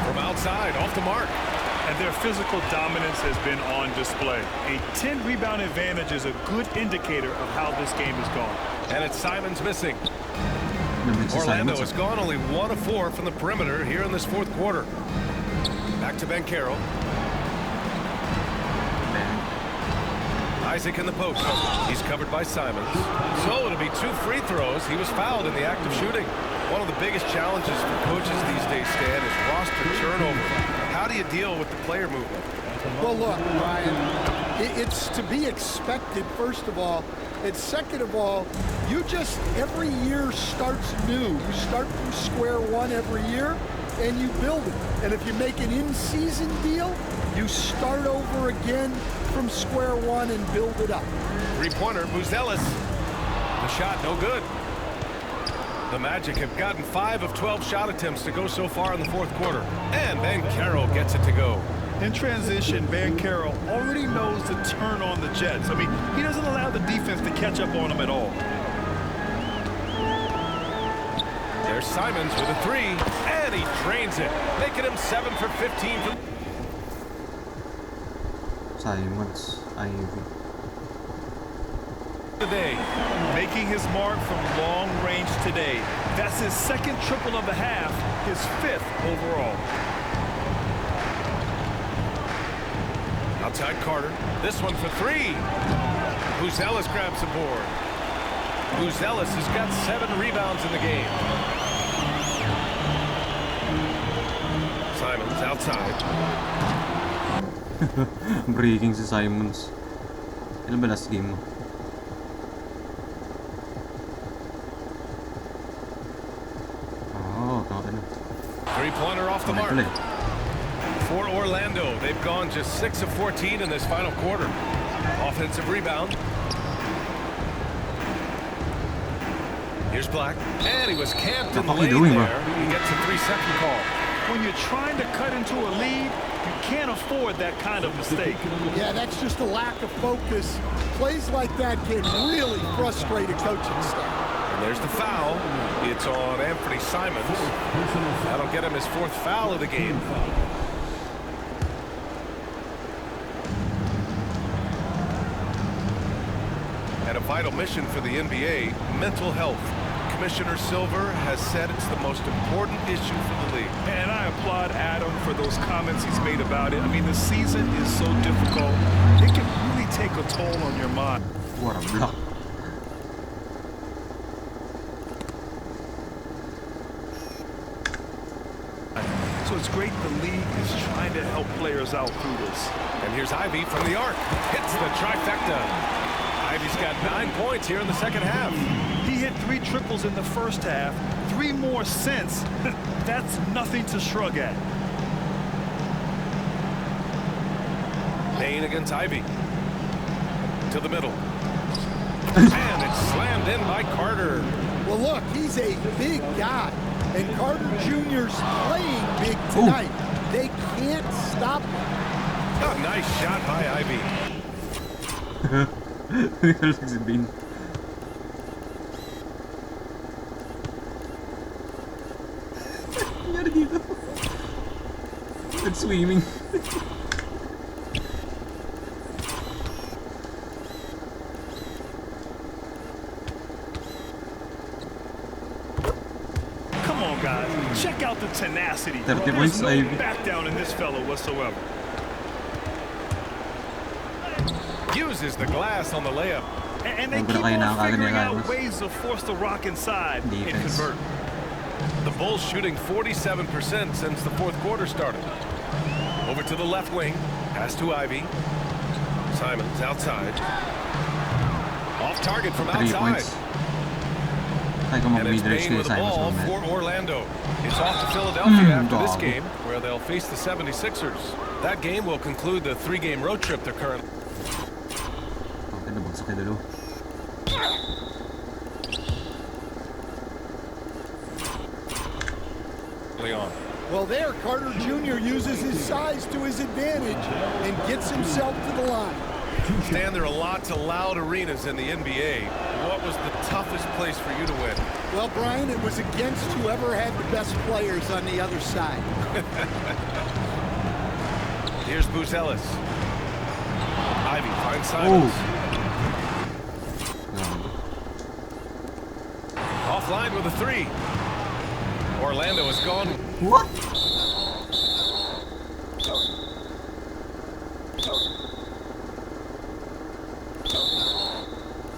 From outside, off the mark. And their physical dominance has been on display. A 10-rebound advantage is a good indicator of how this game has gone. And it's Simons missing. Orlando has gone only 1 of 4 from the perimeter here in this 4th quarter. Back to Banchero. Isaac in the post. He's covered by Simons. So it'll be 2 free throws. He was fouled in the act of shooting. One of the biggest challenges for coaches these days, Stan, is roster turnover. How do you deal with the player movement? Well, look, Ryan, it's to be expected, first of all. And second of all, you just, every year starts new. You start from square one every year, and you build it. And if you make an in-season deal, you start over again from square one and build it up. 3-pointer, Buzelis. The shot, no good. The Magic have gotten 5 of 12 shot attempts to go so far in the 4th quarter. And Banchero gets it to go. In transition, Banchero already knows to turn on the Jets. I mean, he doesn't allow the defense to catch up on him at all. There's Simons with a 3, and he drains it, making him 7 for 15. Simons, Ivy. Today, making his mark from long range today. That's his 2nd triple of the half, his 5th overall. Outside Carter. This one for 3. Buzelis grabs the board. Buzelis has got 7 rebounds in the game. Simons outside. Breaking si Simons. Ilan ba last game mo? Oh, okay na. 3-pointer off the mark. For Orlando, they've gone just 6 of 14 in this final quarter. Offensive rebound. Here's Black. And he was camped in the lane there. He gets a 3-second call. When you're trying to cut into a lead, you can't afford that kind of mistake. Yeah, that's just a lack of focus. Plays like that can really frustrate a coaching staff. And there's the foul. It's on Anthony Simons. That'll get him his 4th foul of the game. And a vital mission for the NBA, mental health. Commissioner Silver has said it's the most important issue for the league. And I applaud Adam for those comments he's made about it. I mean, the season is so difficult. It can really take a toll on your mind. What a block. So it's great the league is trying to help players out through this. And here's Ivy from the arc. Hits the trifecta. Ivy's got 9 points here in the 2nd half. He hit 3 triples in the 1st half, 3 more since. That's nothing to shrug at. Payne against Ivy. to the middle. And it's slammed in by Carter. Well, look, he's a big guy, and Carter Jr.'s playing big tonight. They can't stop him. Oh, nice shot by Ivy. Looks at Bean. Nangyari dito? It's swimming. Come on, guys. Check out the tenacity. 30 There's points, no Ivy. back down in this fellow whatsoever. Uses the glass on the layup. And they Huwag keep na kayo on nakakagad figuring ni out Ramos. ways to force the rock inside and Defense. convert. The Bulls shooting 47% since the fourth quarter started. Over to the left wing. Pass to Ivy. Simons outside. Off target from 3 outside. points. Kaya ko And it's mag-Mirage Bain kayo with the sa ball Simons for mamaya. Orlando. It's off to Philadelphia after this dog. game, where they'll face the 76ers. That game will conclude the 3-game road trip they're currently Okay, nabagsak kayo dalo. on. Well, there, Carter Jr. uses his size to his advantage and gets himself to the line. Stan, there are lots of loud arenas in the NBA. What was the toughest place for you to win? Well, Brian, it was against whoever had the best players on the other side. Here's Buzelis. Ivy finds Simons. Offline with a 3. Orlando is gone. What?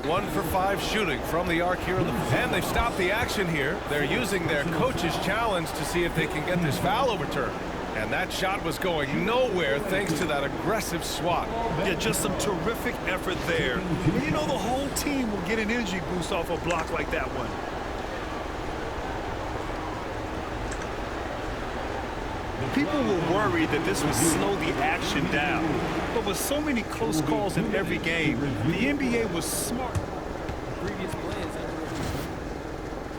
One for 5 shooting from the arc here. And they've stopped the action here. They're using their coach's challenge to see if they can get this foul overturned. And that shot was going nowhere thanks to that aggressive swat. Yeah, just some terrific effort there. And you know the whole team will get an energy boost off a block like that one. People were worried that this would slow the action down. But with so many close calls in every game, the NBA was smart.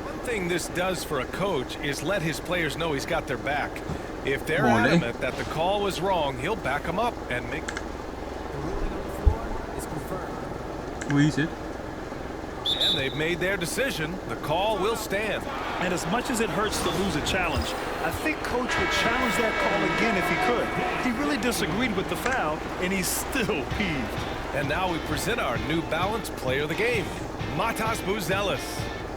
One thing this does for a coach is let his players know he's got their back. If they're Mole. adamant that the call was wrong, he'll back them up and make... Who is it? And they've made their decision. The call will stand. And as much as it hurts to lose a challenge, I think Coach would challenge that call again if he could. He really disagreed with the foul, and he's still peeved. And now we present our New Balance player of the game, Matas Buzelis.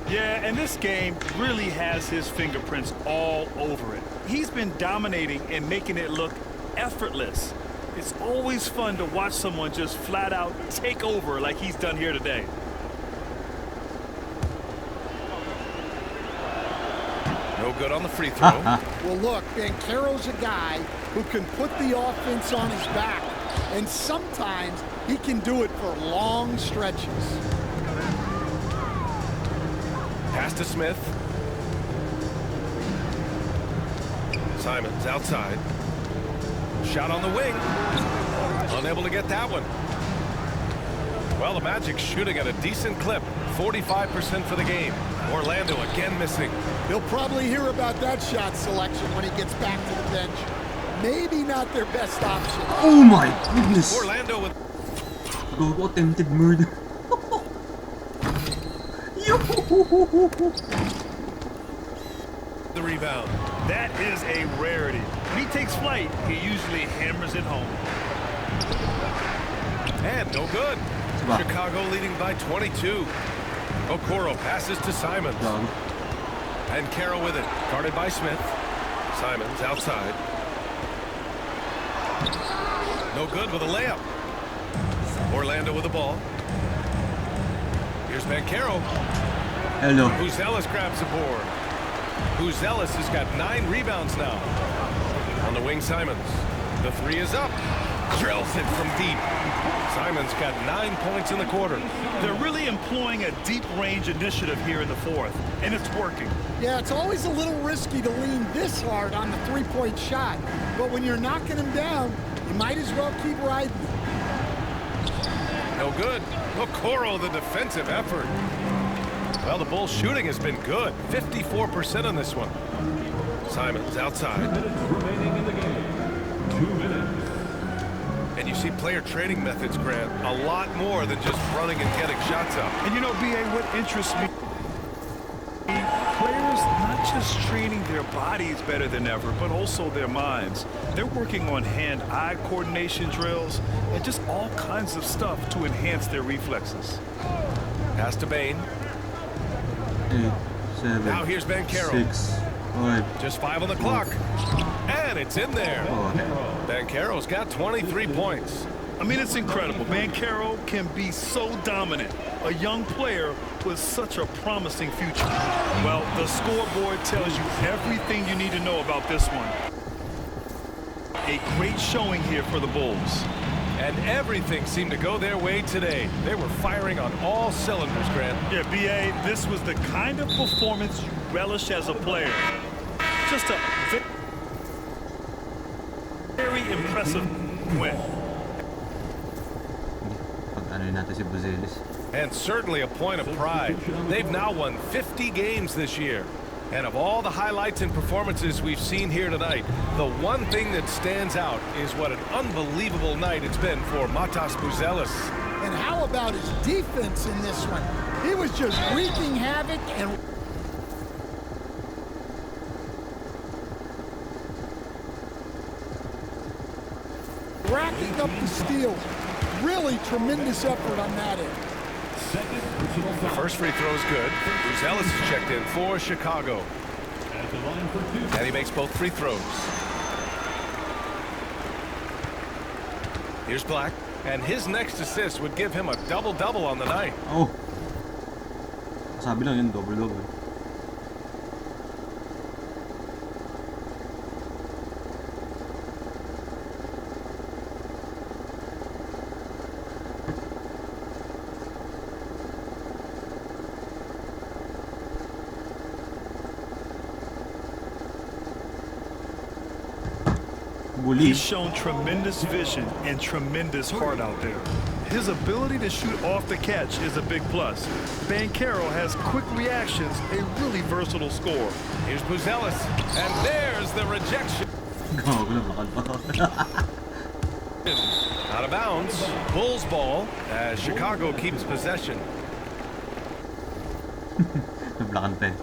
Yeah, and this game really has his fingerprints all over it. He's been dominating and making it look effortless. It's always fun to watch someone just flat out take over like he's done here today. No good on the free throw. Well, look, Banchero's a guy who can put the offense on his back, and sometimes he can do it for long stretches. Pass to Smith. Simons outside. Shot on the wing. Unable to get that one. Well, the Magic shooting at a decent clip. 45% for the game. Orlando again missing. He'll probably hear about that shot selection when he gets back to the bench. Maybe not their best option. Oh my goodness! Orlando with Go attempted murder. the rebound. That is a rarity. When he takes flight, he usually hammers it home. And no good. Wow. Chicago leading by 22. Okoro passes to Simons. Dog. And Carroll with it. Guarded by Smith. Simons outside. No good with a layup. Orlando with the ball. Here's Banchero. Hello. Buzelis grabs the board. Buzelis has got 9 rebounds now. On the wing, Simons. The 3 is up. Drills it from deep. Simons got 9 points in the quarter. They're really employing a deep-range initiative here in the fourth, and it's working. Yeah, it's always a little risky to lean this hard on the three-point shot. But when you're knocking him down, you might as well keep riding him. No good. Okoro, the defensive effort. Well, the Bulls' shooting has been good. 54% on this one. Simons outside. 2 minutes remaining in the game. 2 minutes. And you see player training methods, Grant, a lot more than just running and getting shots up. And you know, B.A., what interests me, players not just training their bodies better than ever, but also their minds. They're working on hand-eye coordination drills and just all kinds of stuff to enhance their reflexes. Pass to Bain. 8, 7, Now here's Banchero. 6, 5. Just 5 on the clock. And it's in there. Oh, okay. Banchero's got 23 points. I mean, it's incredible. Banchero can be so dominant. A young player with such a promising future. Well, the scoreboard tells you everything you need to know about this one. A great showing here for the Bulls. And everything seemed to go their way today. They were firing on all cylinders, Grant. Yeah, B.A., this was the kind of performance you relish as a player. Just a very impressive win. Pag-ano natin si Buzelis. And certainly a point of pride. They've now won 50 games this year. And of all the highlights and performances we've seen here tonight, the one thing that stands out is what an unbelievable night it's been for Matas Buzelis. And how about his defense in this one? He was just wreaking havoc and racking up the steals. Really tremendous effort on that end. The first free throw is good. Buzelis is checked in for Chicago. At the line for 2. And he makes both free throws. Here's Black. And his next assist would give him a double-double on the night. Oh! Sabi lang yun, double-double. He's shown tremendous vision and tremendous heart out there. His ability to shoot off the catch is a big plus. Banchero has quick reactions, a really versatile scorer. Here's Buzelis, and there's the rejection. Out of bounds, Bulls ball as Chicago keeps possession. Nablakan pa eh.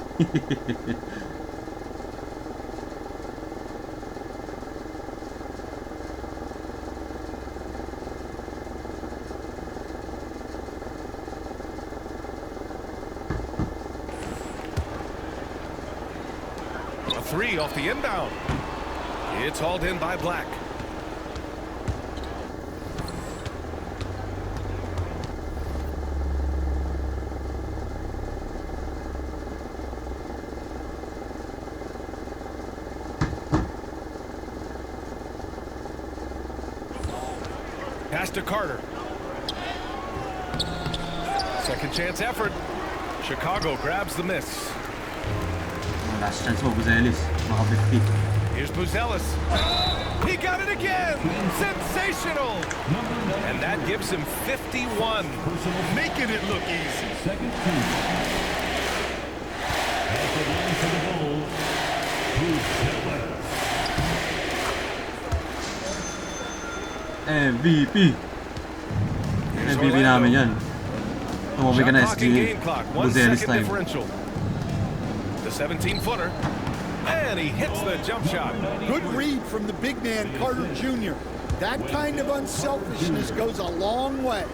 A three off the inbound. It's hauled in by Black. Pass to Carter. Second chance effort. Chicago grabs the miss. Last chance mo, Buzelis. Maka 50. Here's Buzelis. He got it again! Sensational! And that gives him 51. Making it look easy. Second team. At the line for the Bulls, Buzelis. MVP! MVP namin yan. Tumabi ka na SG. Buzelis time. The 17-footer. And he hits the jump shot. Good read from the big man, Carter Jr. That kind of unselfishness goes a long way.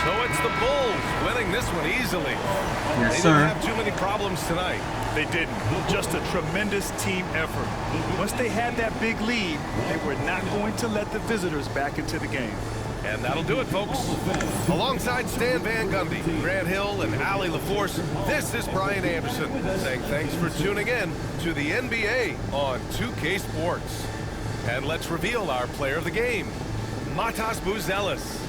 So it's the Bulls winning this one easily. Yes, they sir. didn't have too many problems tonight. They didn't. Just a tremendous team effort. Once they had that big lead, they were not going to let the visitors back into the game. And that'll do it, folks. Alongside Stan Van Gundy, Grant Hill, and Ali LaForce, this is Brian Anderson saying thanks for tuning in to the NBA on 2K Sports. And let's reveal our player of the game, Matas Buzelis.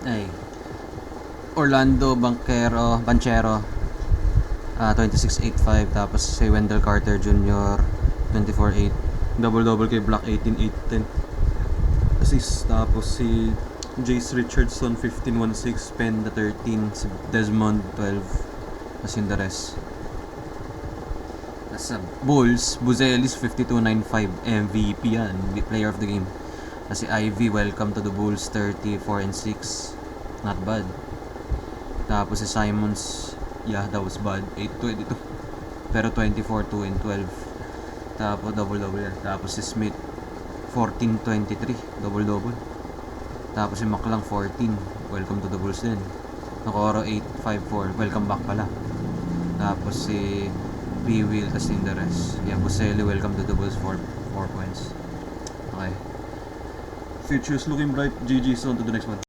Ay. Orlando Banchero 26-8-5, tapos si Wendell Carter Jr. 24-8, double kay Black 18-8-10 assist, tapos si Jace Richardson 15-1-6, Penda 13, si Desmond 12, as in the rest. Sa Bulls, Buzelis 52-9-5, MVP yan, player of the game. Si Ivy, welcome to the Bulls, 34-6, not bad. Tapos si Simons, yeah, that was bad, 8-22, pero 24-2-12, tapos double yan. Tapos si Smith 14-23, double. Tapos si Maclang 14, welcome to the Bulls din. Nakoro 8-5-4, welcome back pala. Tapos si B-Will, tas in the rest. Yeah, Buseli, welcome to the Bulls, 4 points. Okay. Future's looking bright. GG, on to the next one.